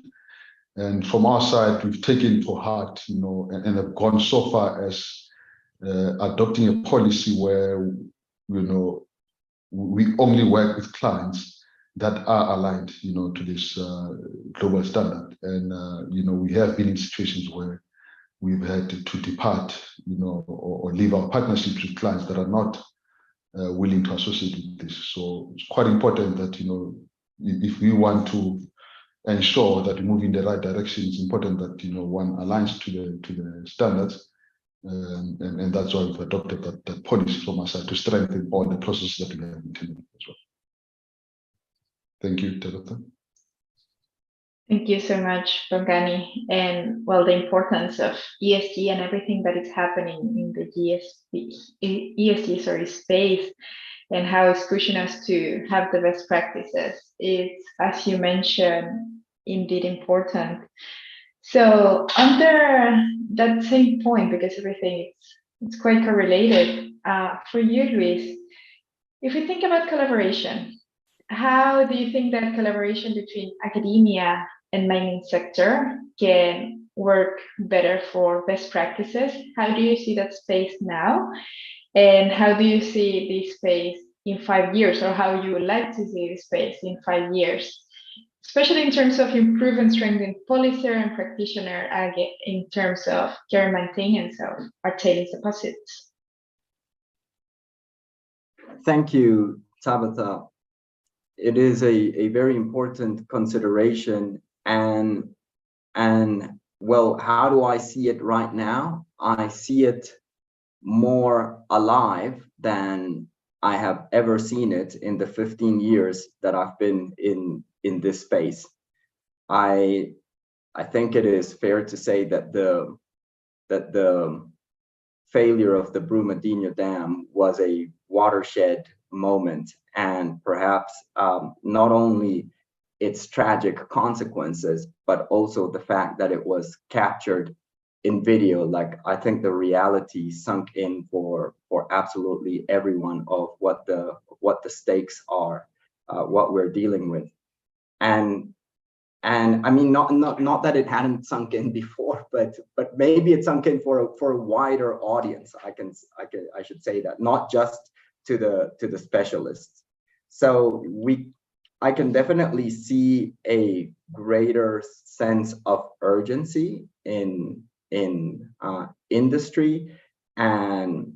And from our side, we've taken to heart, and have gone so far as adopting a policy where, we only work with clients that are aligned, to this global standard. And, we have been in situations where we've had to depart, or leave our partnerships with clients that are not willing to associate with this. So it's quite important that, if we want to ensure that we move in the right direction, it's important that, one aligns to the standards, And that's why we've adopted that policy from our side to strengthen all the processes that we have implemented as well. Thank you, Tabitha. Thank you so much, Bongani. And well, the importance of ESG and everything that is happening in the ESG space, and how it's pushing us to have the best practices. It's, as you mentioned, indeed important. So under that same point, because everything it's quite correlated, for you, Luis, if we think about collaboration, how do you think that collaboration between academia and mining sector can work better for best practices? How do you see that space now? And how do you see this space in 5 years, or how you would like to see this space in 5 years? Especially in terms of improve and strengthen policy and practitioner in terms of care and maintenance of our tailings deposits. Thank you, Tabitha. It is a very important consideration, and well, how do I see it right now? I see it more alive than I have ever seen it in the 15 years that I've been in this space. I think it is fair to say that the failure of the Brumadinho Dam was a watershed moment, and perhaps not only its tragic consequences, but also the fact that it was captured in video. Like, I think the reality sunk in for absolutely everyone of what the stakes are, what we're dealing with, and I mean, not that it hadn't sunk in before, but maybe it sunk in for a wider audience. I should say that, not just to the specialists. So I can definitely see a greater sense of urgency in industry, and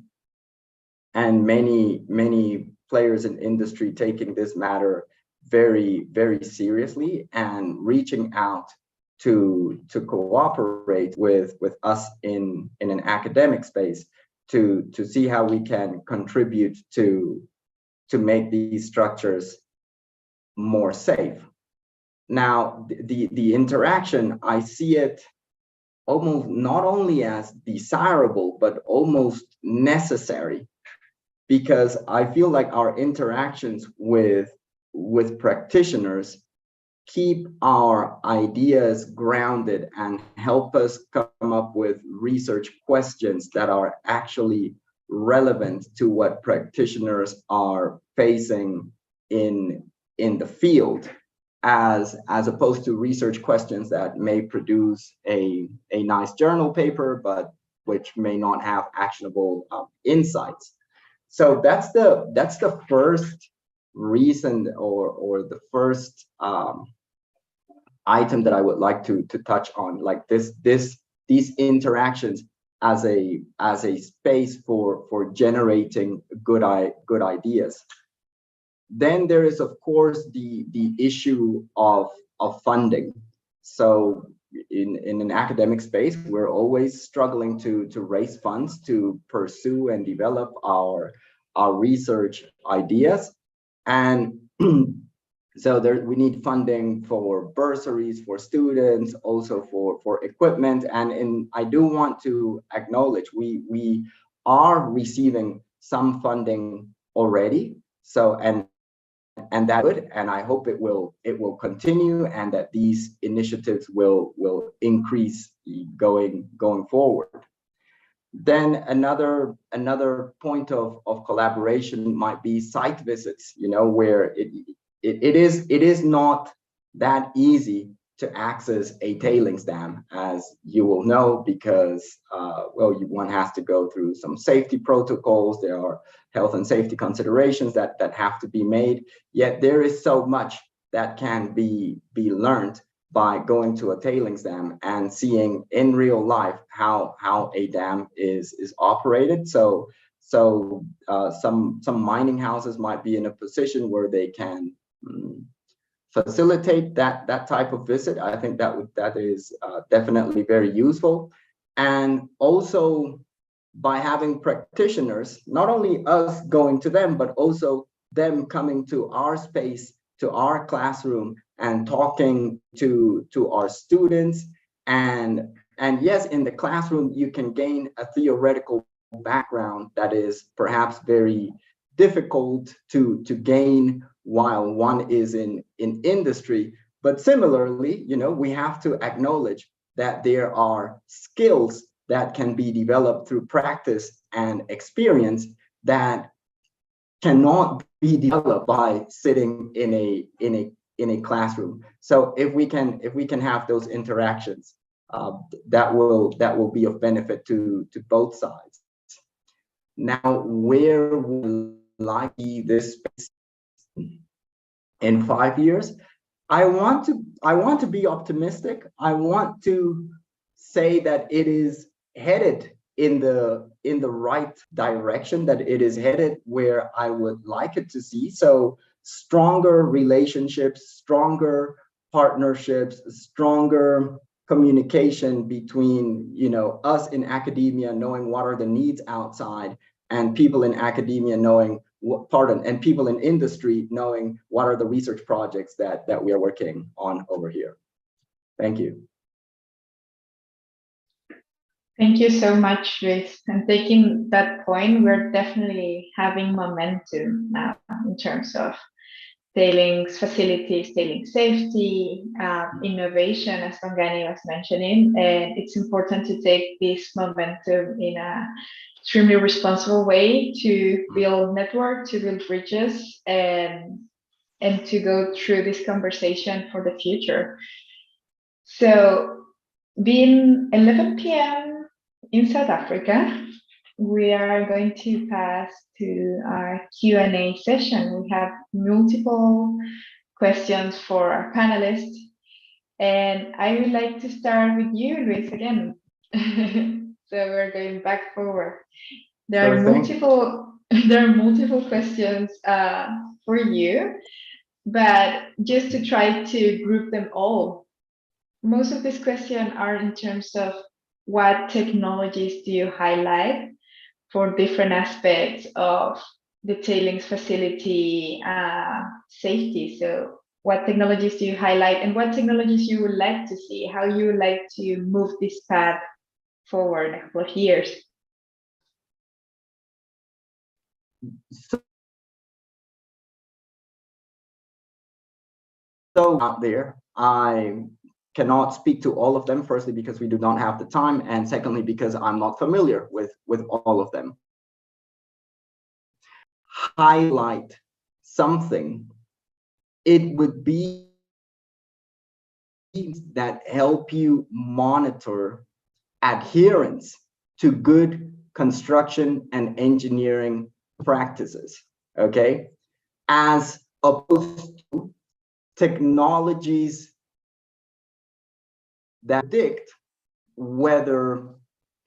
many players in industry taking this matter very, very seriously and reaching out to cooperate with us in an academic space to see how we can contribute to make these structures more safe. Now, the interaction, I see it almost not only as desirable, but almost necessary, because I feel like our interactions with practitioners keep our ideas grounded and help us come up with research questions that are actually relevant to what practitioners are facing in the field, as opposed to research questions that may produce a nice journal paper, but which may not have actionable insights. So that's the first reason, or the first item that I would like to touch on, like these interactions as a space for generating good ideas. Then there is, of course, the issue of funding. So in an academic space, we're always struggling to raise funds to pursue and develop our research ideas. And so we need funding for bursaries for students, also for equipment. And I do want to acknowledge we are receiving some funding already. So and that's good, and I hope it will continue, and that these initiatives will increase going forward. Then another point of collaboration might be site visits, where it is not that easy to access a tailings dam, as you will know, because one has to go through some safety protocols. There are health and safety considerations that have to be made. Yet there is so much that can be learned by going to a tailings dam and seeing in real life how a dam is operated. So some mining houses might be in a position where they can facilitate that type of visit. I think that is definitely very useful. And also by having practitioners, not only us going to them, but also them coming to our space, to our classroom, and talking to our students. And yes, in the classroom, you can gain a theoretical background that is perhaps very difficult to gain while one is in industry. But similarly, we have to acknowledge that there are skills that can be developed through practice and experience that cannot be developed by sitting in a classroom. So if we can have those interactions, that will be of benefit to both sides. Now, where would like this space in 5 years? I want to be optimistic. I want to say that it is headed in the right direction, that it is headed where I would like it to see. So stronger relationships, stronger partnerships, stronger communication between us in academia, knowing what are the needs outside, and people in academia knowing and people in industry knowing what are the research projects that we are working on over here. Thank you. Thank you so much, Luis. And taking that point, we're definitely having momentum now in terms of tailings facilities, tailings safety, innovation, as Bongani was mentioning. And it's important to take this momentum in a extremely responsible way to build network, to build bridges, and to go through this conversation for the future. So, being 11 p.m. in South Africa, we are going to pass to our Q&A session. We have multiple questions for our panelists, and I would like to start with you, Luis, again. So we're going back forward. There are multiple questions for you, but just to try to group them all. Most of these questions are in terms of what technologies do you highlight for different aspects of the tailings facility safety. So what technologies do you highlight, and what technologies you would like to see, how you would like to move this path forward a couple of years? So out there, I cannot speak to all of them, firstly because we do not have the time, and secondly because I'm not familiar with all of them. Highlight something, it would be that help you monitor adherence to good construction and engineering practices, okay? As opposed to technologies that predict whether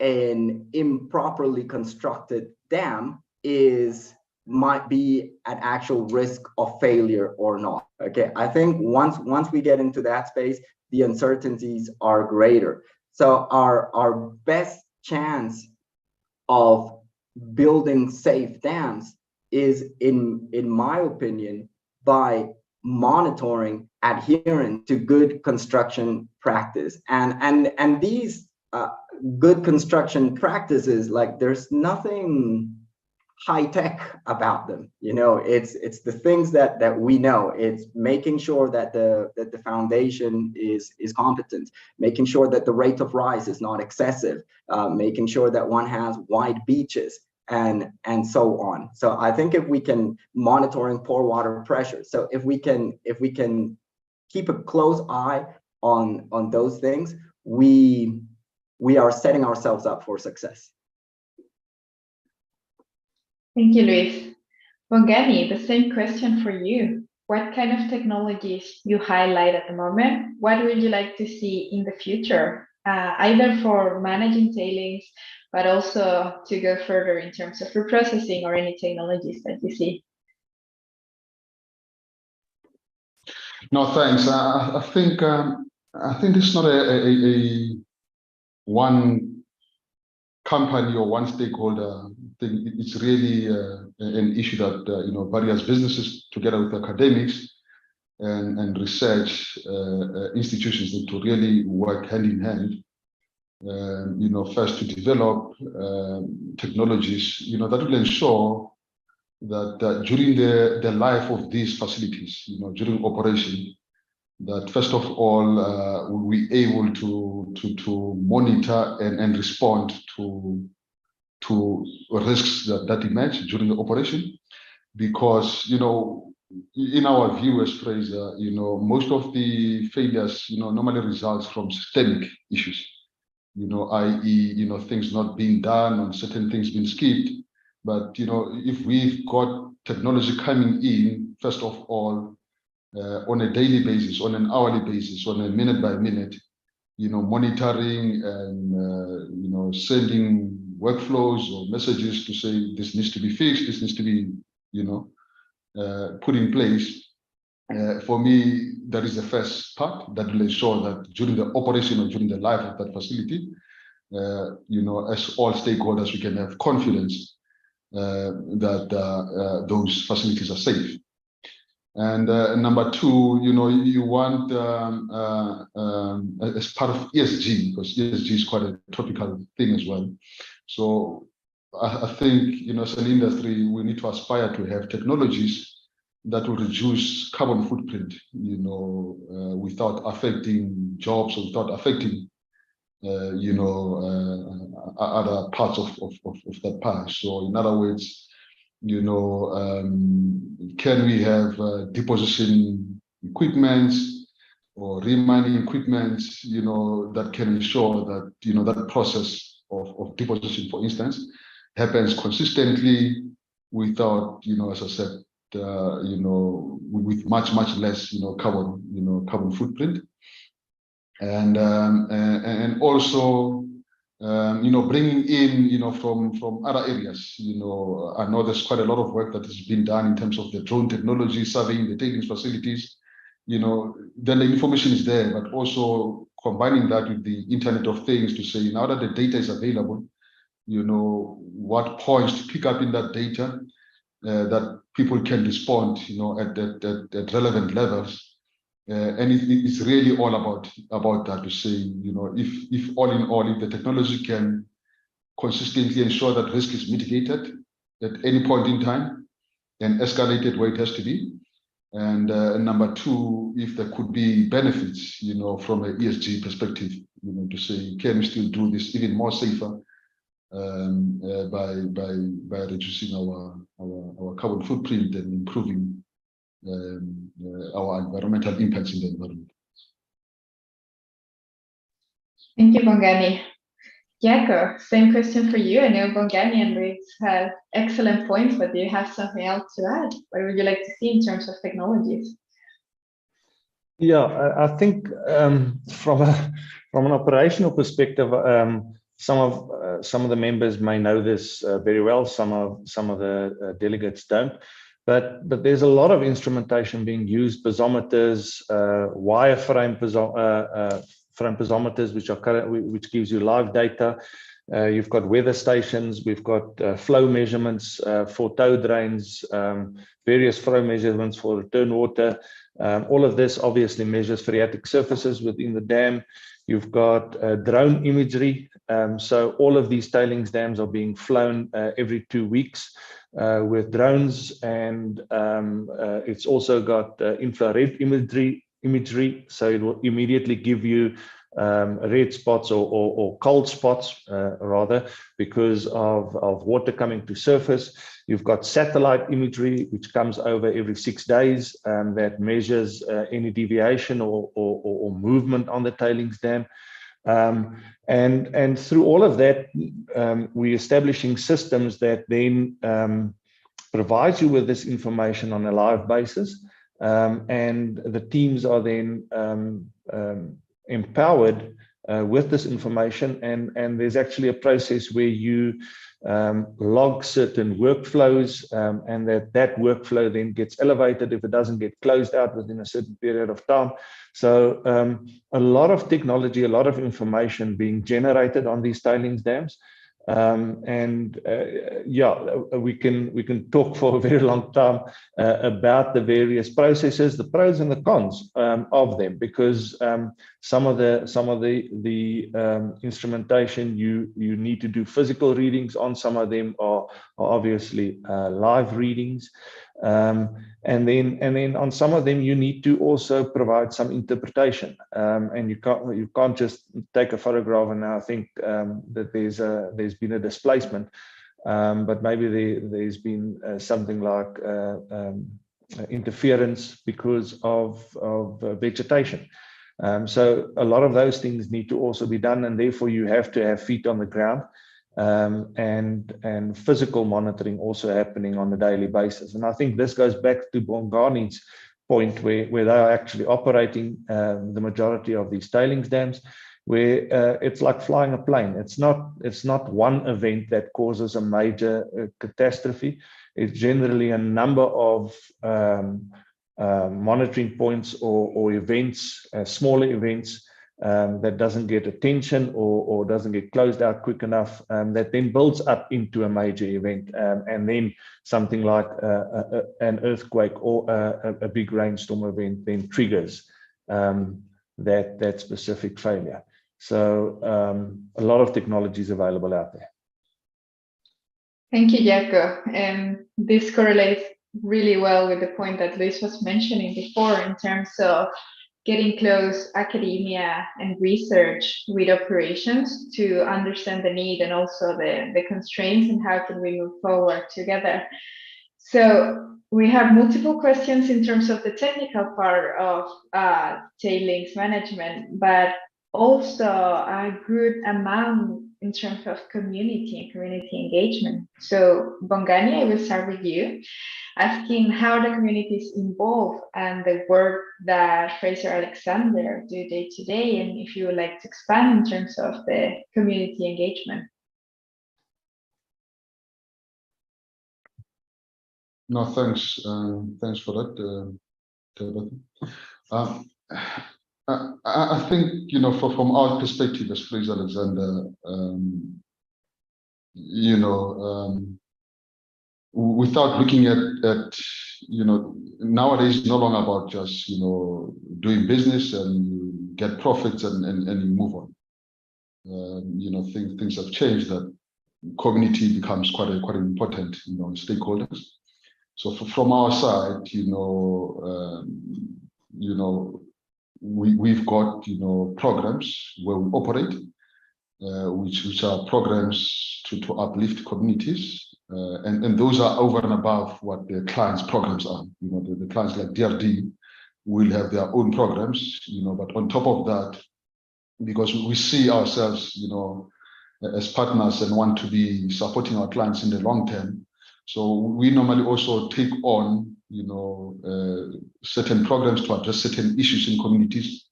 an improperly constructed dam might be at actual risk of failure or not. Okay, I think once we get into that space, the uncertainties are greater. So our best chance of building safe dams is, in my opinion, by monitoring adherence to good construction practice. And these good construction practices, like, there's nothing high tech about them. It's the things that we know. It's making sure that the foundation is competent, making sure that the rate of rise is not excessive, making sure that one has wide beaches, and so on. So I think if we can monitoring pore water pressure, so if we can keep a close eye on those things, we are setting ourselves up for success. Thank you, Luis. Bongani, the same question for you. What kind of technologies you highlight at the moment? What would you like to see in the future, either for managing tailings, but also to go further in terms of reprocessing or any technologies that you see? No, thanks. I think it's not a one company or one stakeholder thing. It's really an issue that various businesses together with academics and research institutions need to really work hand in hand. First to develop technologies that will ensure that during the life of these facilities, during operation, that first of all we able to monitor and respond to risks that emerge during the operation, because in our view as Fraser, most of the failures normally results from systemic issues, i.e. things not being done and certain things being skipped. But if we've got technology coming in, first of all, on a daily basis, on an hourly basis, on a minute by minute, monitoring and sending workflows or messages to say this needs to be fixed, this needs to be put in place. For me, that is the first part that will ensure that during the operation or during the life of that facility, as all stakeholders, we can have confidence that those facilities are safe. And number two, you want as part of ESG, because ESG is quite a topical thing as well. So I think, as an industry, we need to aspire to have technologies that will reduce carbon footprint, without affecting jobs or without affecting, other parts of that pie. So in other words, can we have deposition equipment or remining equipment, that can ensure that, that process of deposition, for instance, happens consistently without, as I said, with much less, carbon footprint, and also, bringing in, from other areas. I know there's quite a lot of work that has been done in terms of the drone technology, surveying the tailings facilities. Then the information is there, but also combining that with the Internet of Things to say, now that the data is available, what points to pick up in that data, that people can respond, at relevant levels. And it's really all about that, to say, if all in all, if the technology can consistently ensure that risk is mitigated at any point in time and escalated where it has to be. And number two, if there could be benefits, from an ESG perspective, to say, can we still do this even more safer, by reducing our carbon footprint and improving our environmental impacts in the environment. Thank you, Bongani. Jaco, same question for you. I know Bongani and Riggs have excellent points, but do you have something else to add? What would you like to see in terms of technologies? Yeah, I think from an operational perspective, some of the members may know this very well. Some of the delegates don't. But there's a lot of instrumentation being used: piezometers, wireframe piezometers, which gives you live data. You've got weather stations. We've got flow measurements for tow drains, various flow measurements for return water. All of this obviously measures phreatic surfaces within the dam. You've got drone imagery. So all of these tailings dams are being flown every 2 weeks with drones, and it's also got infrared imagery. So it will immediately give you red spots or cold spots, rather, because of water coming to surface. You've got satellite imagery, which comes over every 6 days, that measures any deviation or movement on the tailings dam. And through all of that, we're establishing systems that then provides you with this information on a live basis, and the teams are then empowered with this information, and there's actually a process where you log certain workflows, and that workflow then gets elevated if it doesn't get closed out within a certain period of time. So a lot of technology, a lot of information being generated on these tailings dams, Yeah, we can talk for a very long time about the various processes, the pros and the cons of them, because some of the instrumentation you need to do physical readings on. Some of them are obviously live readings. And then on some of them you need to also provide some interpretation, and you can't just take a photograph and now think that there's been a displacement, but maybe there's been something like interference because of vegetation. So a lot of those things need to also be done, and therefore you have to have feet on the ground. And physical monitoring also happening on a daily basis. And I think this goes back to Bongani's point where they are actually operating the majority of these tailings dams, where it's like flying a plane. It's not one event that causes a major catastrophe. It's generally a number of monitoring points or events, smaller events, that doesn't get attention or doesn't get closed out quick enough, that then builds up into a major event, and then something like an earthquake or a big rainstorm event then triggers that specific failure. So a lot of technology is available out there. Thank you, Jaco. And this correlates really well with the point that Luis was mentioning before in terms of getting close academia and research with operations to understand the need and also the constraints and how can we move forward together. So we have multiple questions in terms of the technical part of tailings management, but also a good amount in terms of community and community engagement. So Bongani, I will start with you, asking how the communities involved and the work that Fraser Alexander do day to day, and if you would like to expand in terms of the community engagement. No, thanks. Thanks for that, Tabitha. I think, you know, from our perspective as Fraser Alexander, you know, without looking at, you know, nowadays it's no longer about just, you know, doing business and you get profits and you move on. You know, things have changed, that community becomes quite important, you know, stakeholders. So from our side, you know, we've got, you know, programs where we operate, which are programs to uplift communities, and those are over and above what the clients' programs are. You know, the clients like DRD will have their own programs, you know, but on top of that, because we see ourselves, you know, as partners and want to be supporting our clients in the long term, so we normally also take on, you know, certain programs to address certain issues in communities,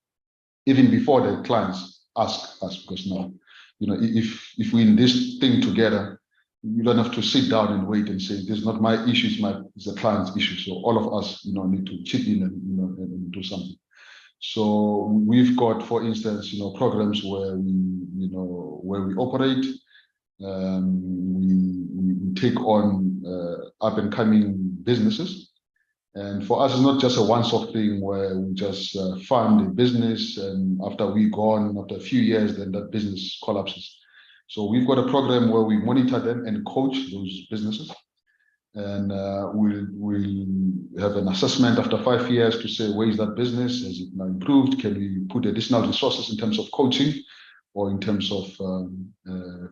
even before the clients ask us, because now, you know, if we're in this thing together, you don't have to sit down and wait and say, this is not my issue, it's the client's issue. So all of us, you know, need to chip in and, you know, and do something. So we've got, for instance, you know, programs where we, you know, where we operate, we take on up and coming businesses. And for us, it's not just a once-off thing where we just fund a business and after we're gone, after a few years, then that business collapses. So we've got a program where we monitor them and coach those businesses. And we'll have an assessment after 5 years to say, where is that business? Has it now improved? Can we put additional resources in terms of coaching or in terms of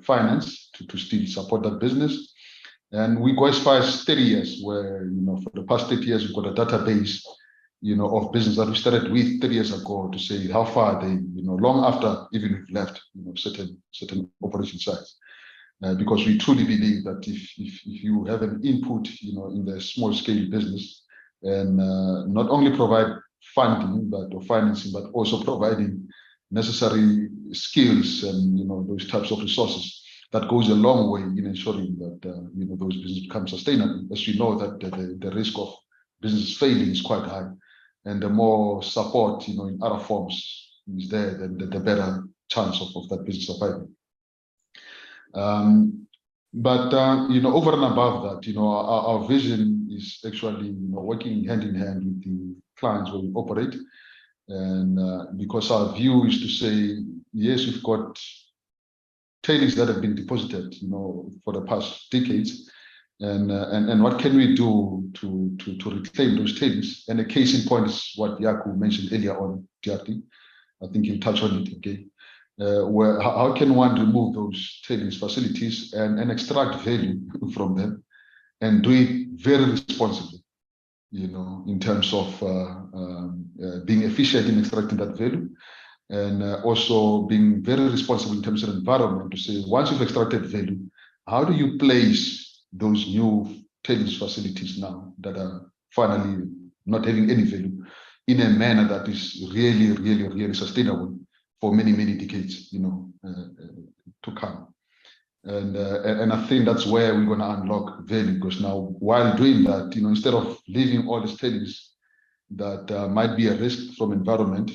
finance to still support that business? And we go as far as 30 years, where, you know, for the past 30 years, we've got a database, you know, of business that we started with 30 years ago to say how far they, you know, long after even we've left, you know, certain operation sites. Because we truly believe that if you have an input, you know, in the small scale business and not only provide funding or financing, but also providing necessary skills and, you know, those types of resources, that goes a long way in ensuring that, you know, those businesses become sustainable. As we know that the risk of business failing is quite high, and the more support, you know, in other forms is there, then the better chance of that business surviving. But over and above that, our vision is actually working hand in hand with the clients where we operate. And because our view is to say, yes, we've got tailings that have been deposited, for the past decades, and what can we do to reclaim those tailings? And a case in point is what Yaku mentioned earlier on DRD. I think you touched on it, okay? Where how can one remove those tailings facilities and extract value from them, and do it very responsibly, in terms of being efficient in extracting that value, and also being very responsible in terms of environment, to say, once you've extracted value, how do you place those new tailings facilities now that are finally not having any value in a manner that is really, really, really sustainable for many, many decades, to come. And I think that's where we're going to unlock value, because now, while doing that, instead of leaving all these tailings that might be a risk from environment,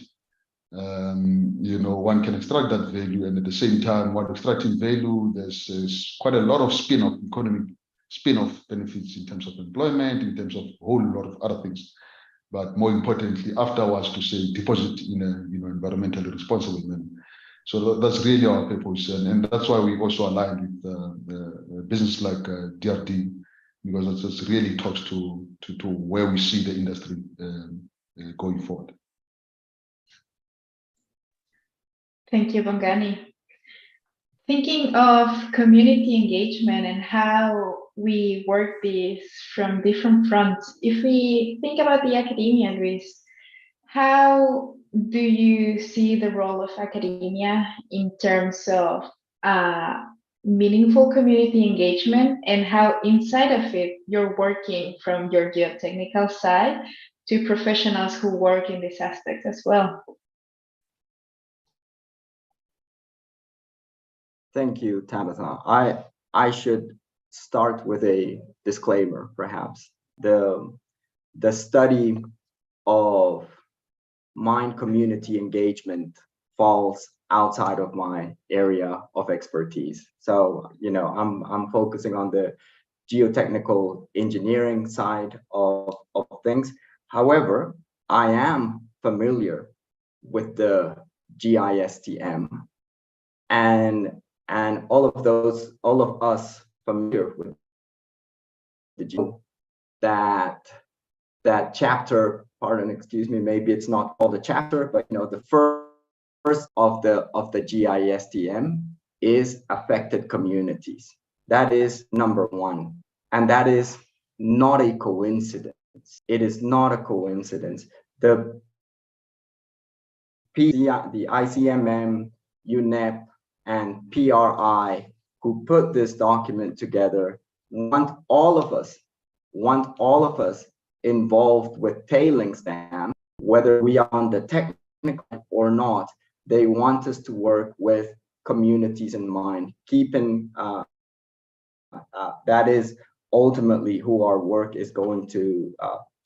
one can extract that value, and at the same time, while extracting value, there's quite a lot of economic spin-off benefits in terms of employment, in terms of a whole lot of other things. But more importantly, afterwards, to say, deposit in a environmentally responsible manner. So that's really our purpose, and that's why we also aligned with business like DRD, because it really talks to where we see the industry going forward. Thank you, Bongani. Thinking of community engagement and how we work this from different fronts, if we think about the academia, Luis, how do you see the role of academia in terms of meaningful community engagement, and how inside of it you're working from your geotechnical side to professionals who work in this aspect as well? Thank you, Tabitha. I should start with a disclaimer, perhaps. The study of mine community engagement falls outside of my area of expertise. So, I'm focusing on the geotechnical engineering side of things. However, I am familiar with the GISTM, and all of us familiar with the that chapter, excuse me, maybe it's not called a chapter, but the first of the GISTM is affected communities. That is number one, and that is not a coincidence. It is not a coincidence. The ICMM, UNEP, and PRI, who put this document together, want all of us involved with tailings dam, whether we are on the technical or not. They want us to work with communities in mind, keeping that is ultimately who our work is going to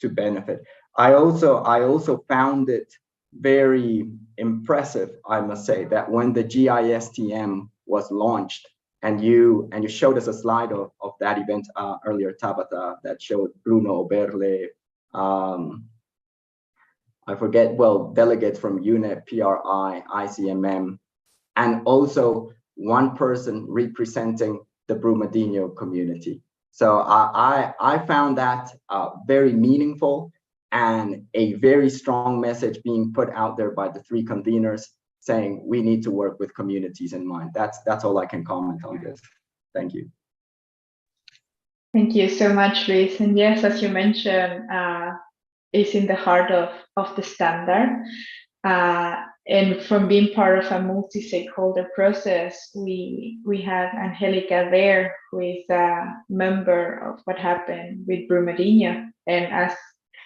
benefit. I also found it very impressive, I must say, that when the GISTM was launched, and you showed us a slide of that event earlier, Tabitha, that showed Bruno Oberle, I forget, delegates from UNEP, PRI, ICMM, and also one person representing the Brumadinho community. So I found that very meaningful, and a very strong message being put out there by the three conveners, saying we need to work with communities in mind. That's all I can comment on this. Thank you. Thank you so much, Luis. And yes, as you mentioned, it's in the heart of the standard. And from being part of a multi-stakeholder process, we have Angelica there, who is a member of what happened with Brumadinho. And as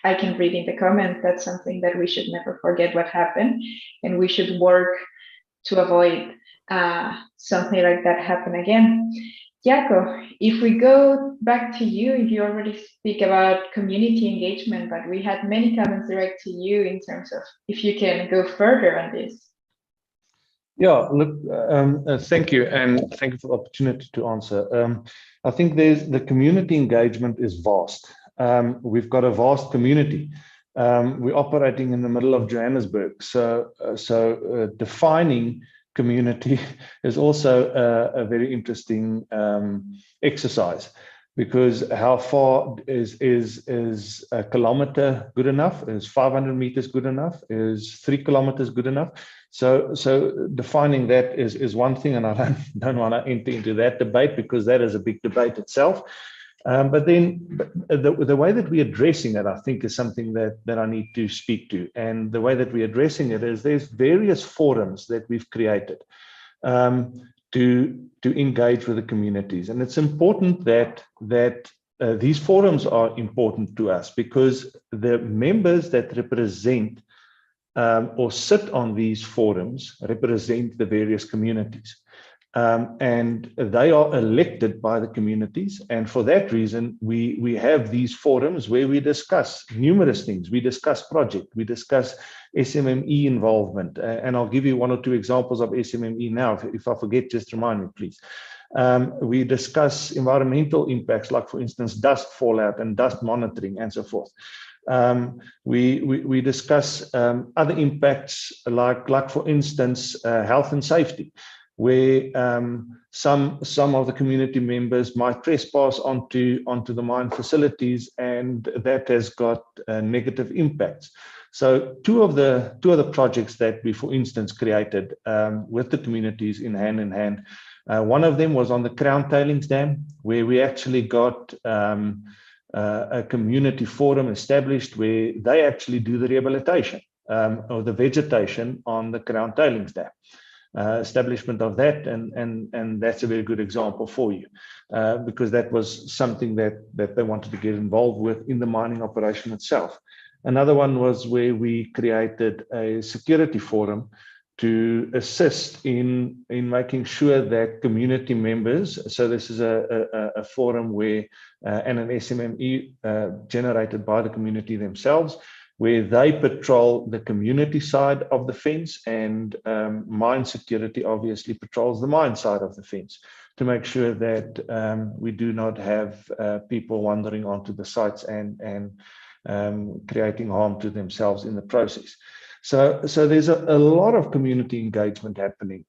I can read in the comments, that's something that we should never forget what happened, and we should work to avoid something like that happen again. Jaco, if we go back to you, you already speak about community engagement, but we had many comments direct to you in terms of if you can go further on this. Yeah, look, thank you, and thank you for the opportunity to answer. I think the community engagement is vast. We've got a vast community. We're operating in the middle of Johannesburg, so defining community is also a very interesting exercise, because how far is a kilometer good enough? Is 500 meters good enough? Is 3 kilometers good enough? So defining that is one thing, and I don't want to enter into that debate, because that is a big debate itself. But then the way that we're addressing it, I think, is something that I need to speak to. And the way that we're addressing it is there's various forums that we've created to engage with the communities. And it's important that these forums are important to us, because the members that represent or sit on these forums represent the various communities. And they are elected by the communities. And for that reason, we have these forums where we discuss numerous things. We discuss project, we discuss SMME involvement. And I'll give you 1 or 2 examples of SMME now. If I forget, just remind me, please. We discuss environmental impacts, like, for instance, dust fallout and dust monitoring and so forth. We discuss other impacts, like for instance, health and safety, where some of the community members might trespass onto the mine facilities, and that has got negative impacts. So two of the projects that we, for instance, created with the communities in hand. One of them was on the Crown Tailings Dam, where we actually got a community forum established, where they actually do the rehabilitation of the vegetation on the Crown Tailings Dam. Establishment of that, and that's a very good example for you, because that was something that they wanted to get involved with in the mining operation itself. Another one was where we created a security forum to assist in making sure that community members, so this is a forum where and an SMME generated by the community themselves, where they patrol the community side of the fence, and mine security obviously patrols the mine side of the fence, to make sure that we do not have people wandering onto the sites and creating harm to themselves in the process. So there's a lot of community engagement happening.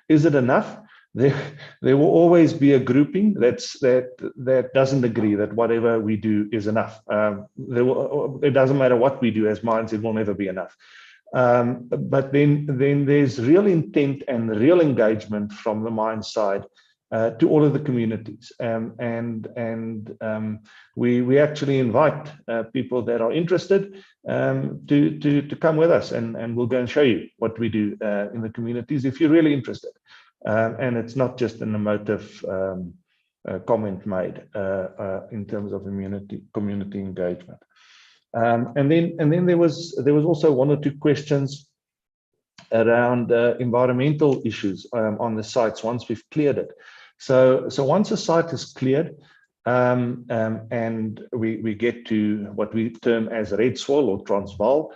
Is it enough? There will always be a grouping that doesn't agree that whatever we do is enough. It doesn't matter what we do as mines, it will never be enough. But then there's real intent and real engagement from the mine side to all of the communities, we actually invite people that are interested to come with us, and we'll go and show you what we do in the communities if you're really interested. And it's not just an emotive comment made in terms of community engagement. And then there was also 1 or 2 questions around environmental issues on the sites once we've cleared it. So once a site is cleared, and we get to what we term as red soil or Transvaal,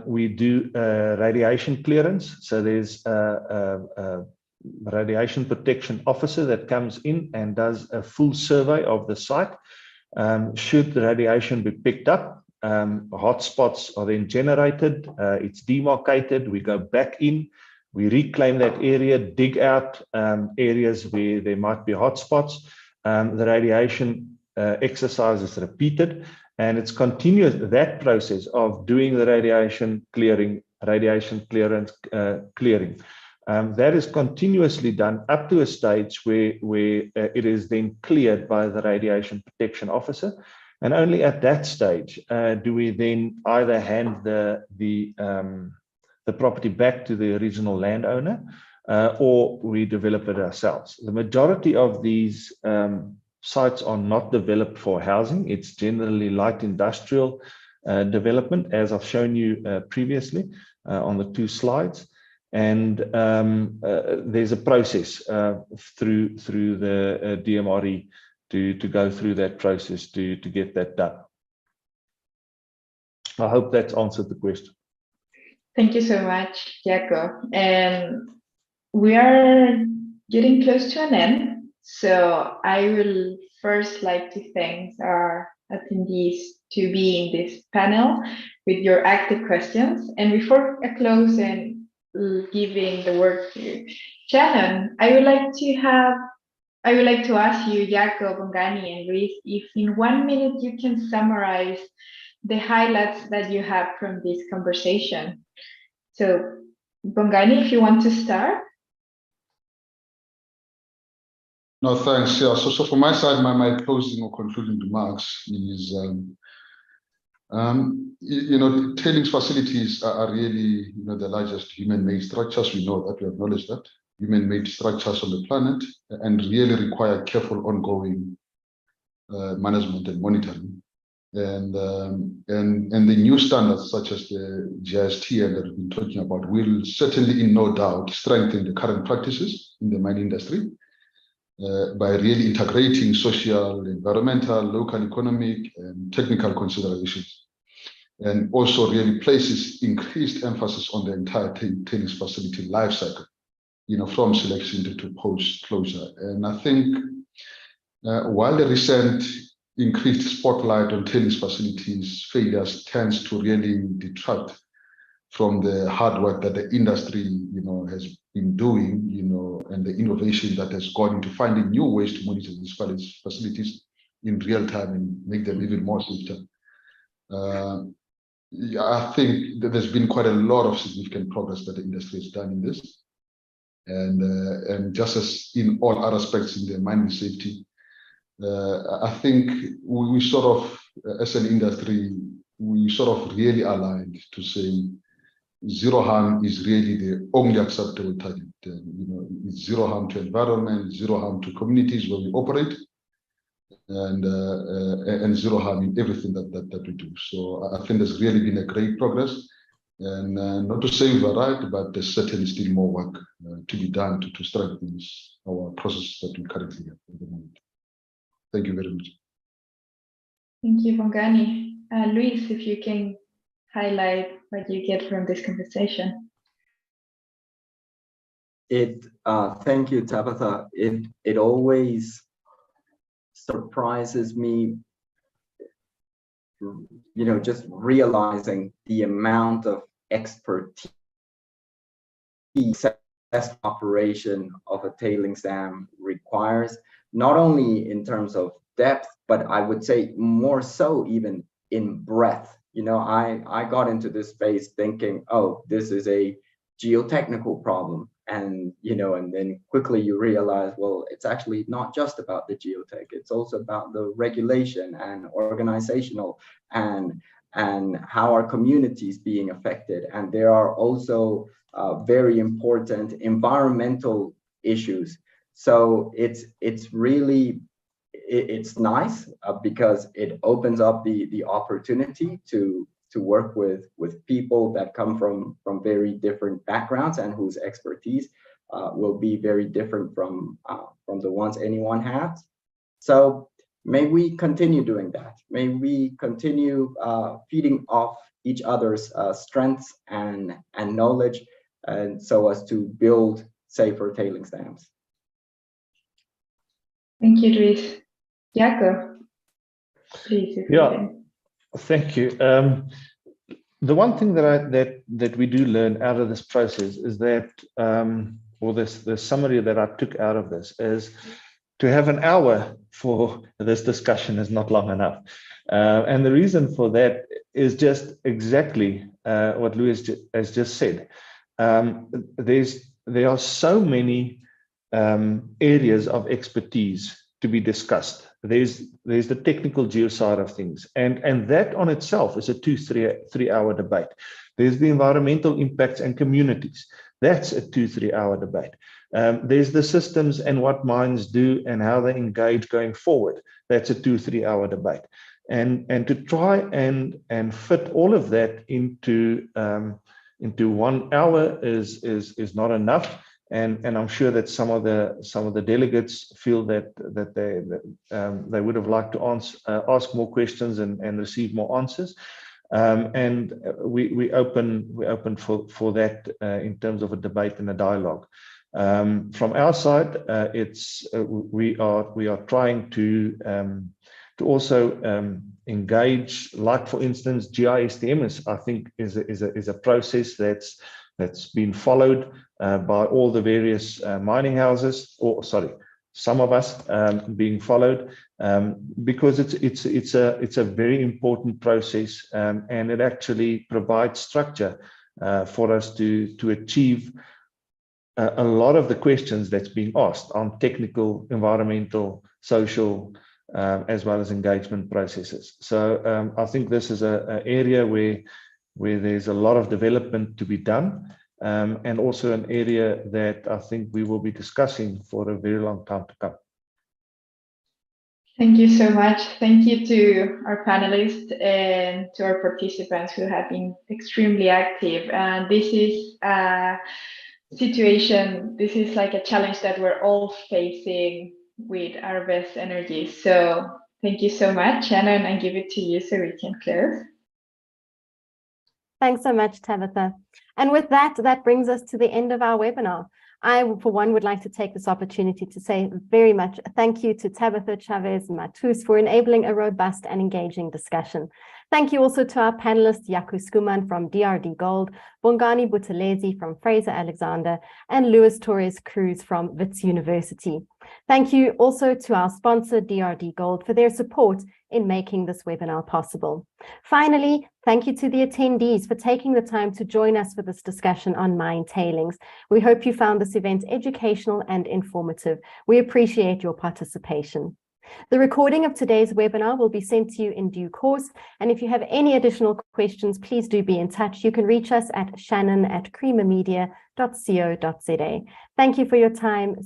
we do radiation clearance. So there's a radiation protection officer that comes in and does a full survey of the site. Should the radiation be picked up, hotspots are then generated, it's demarcated, we go back in, we reclaim that area, dig out areas where there might be hotspots. The radiation exercise is repeated, and it's continuous, that process of doing the radiation clearance, clearing. That is continuously done up to a stage where it is then cleared by the radiation protection officer. And only at that stage do we then either hand the property back to the original landowner, or we develop it ourselves. The majority of these sites are not developed for housing. It's generally light industrial development, as I've shown you previously on the 2 slides. And there's a process through the DMRE to go through that process to get that done. I hope that's answered the question. Thank you so much, Jaco. And we are getting close to an end. So I will first like to thank our attendees to be in this panel with your active questions. And before I close and giving the word to Shannon, I would like to ask you, Jaco, Bongani, and Luis, if in 1 minute you can summarize the highlights that you have from this conversation. So, Bongani, if you want to start. No, thanks. Yeah, so from my side, my closing or concluding remarks is, tailings facilities are really, the largest human-made structures. We know that, we acknowledge that. Human-made structures on the planet, and really require careful ongoing management and monitoring. And the new standards such as the GISTM that we've been talking about will certainly, in no doubt, strengthen the current practices in the mining industry by really integrating social, environmental, local economic, and technical considerations, and also really places increased emphasis on the entire tailings facility life cycle, from selection to post-closure. And I think while the recent increased spotlight on tailings facilities failures tends to really detract from the hard work that the industry, has been doing, and the innovation that has gone into finding new ways to monitor these facilities in real time and make them even more safe. I think that there's been quite a lot of significant progress that the industry has done in this. And just as in all other aspects in the mining safety, I think we sort of, as an industry, we sort of really aligned to say zero harm is really the only acceptable target. It's zero harm to environment, zero harm to communities where we operate, and zero harm in everything that we do. So I think there's really been a great progress. And not to say we're right, but there's certainly still more work to be done to strengthen our process that we currently have at the moment. Thank you very much. Thank you, Bongani. Luis, if you can highlight what you get from this conversation. Thank you, Tabitha. It always surprises me, just realizing the amount of expertise operation of a tailings dam requires, not only in terms of depth, but I would say more so even in breadth. I got into this space thinking, oh, this is a geotechnical problem. And, and then quickly you realize, well, it's actually not just about the geotech, it's also about the regulation and organizational and how our communities being affected. And there are also very important environmental issues. So it's really, it's nice because it opens up the opportunity to work with people that come from very different backgrounds and whose expertise will be very different from the ones anyone has. So may we continue doing that. May we continue feeding off each other's strengths and knowledge, and so as to build safer tailings dams. Thank you, Luis. Jaco, please. Thank you. The one thing that we do learn out of this process is that, or the summary that I took out of this is to have an hour for this discussion is not long enough. And the reason for that is just exactly what Luis has just said. There are so many areas of expertise to be discussed. There's the technical geo side of things, and that on itself is a 2-3 hour debate. There's the environmental impacts and communities. That's a 2-3 hour debate. There's the systems and what mines do and how they engage going forward. That's a 2-3 hour debate. And to try and fit all of that into 1 hour is not enough. And I'm sure that some of the delegates feel that they would have liked to ask more questions and receive more answers. And we open for that in terms of a debate and a dialogue. From our side, we are trying to also engage, like for instance, GISTM I think is a process that's been followed by all the various mining houses, or sorry, some of us being followed, because it's a very important process, and it actually provides structure for us to achieve a lot of the questions that's being asked on technical, environmental, social, as well as engagement processes. So I think this is an area where there's a lot of development to be done, and also an area that I think we will be discussing for a very long time to come. Thank you so much. Thank you to our panelists and to our participants who have been extremely active. And this is a situation, this is like a challenge that we're all facing with our best energy. So thank you so much, Shannon, and give it to you so we can close. Thanks so much, Tabitha. And with that, that brings us to the end of our webinar. I, for one, would like to take this opportunity to say very much thank you to Tabitha Chavez Matus for enabling a robust and engaging discussion. Thank you also to our panelists, Yaku Skuman from DRD Gold, Bongani Buthelezi from Fraser Alexander, and Luis Torres Cruz from Wits University. Thank you also to our sponsor, DRD Gold, for their support in making this webinar possible. Finally, thank you to the attendees for taking the time to join us for this discussion on mine tailings. We hope you found this event educational and informative. We appreciate your participation. The recording of today's webinar will be sent to you in due course, and if you have any additional questions, please do be in touch. You can reach us at shannon@creamermedia.co.za. Thank you for your time.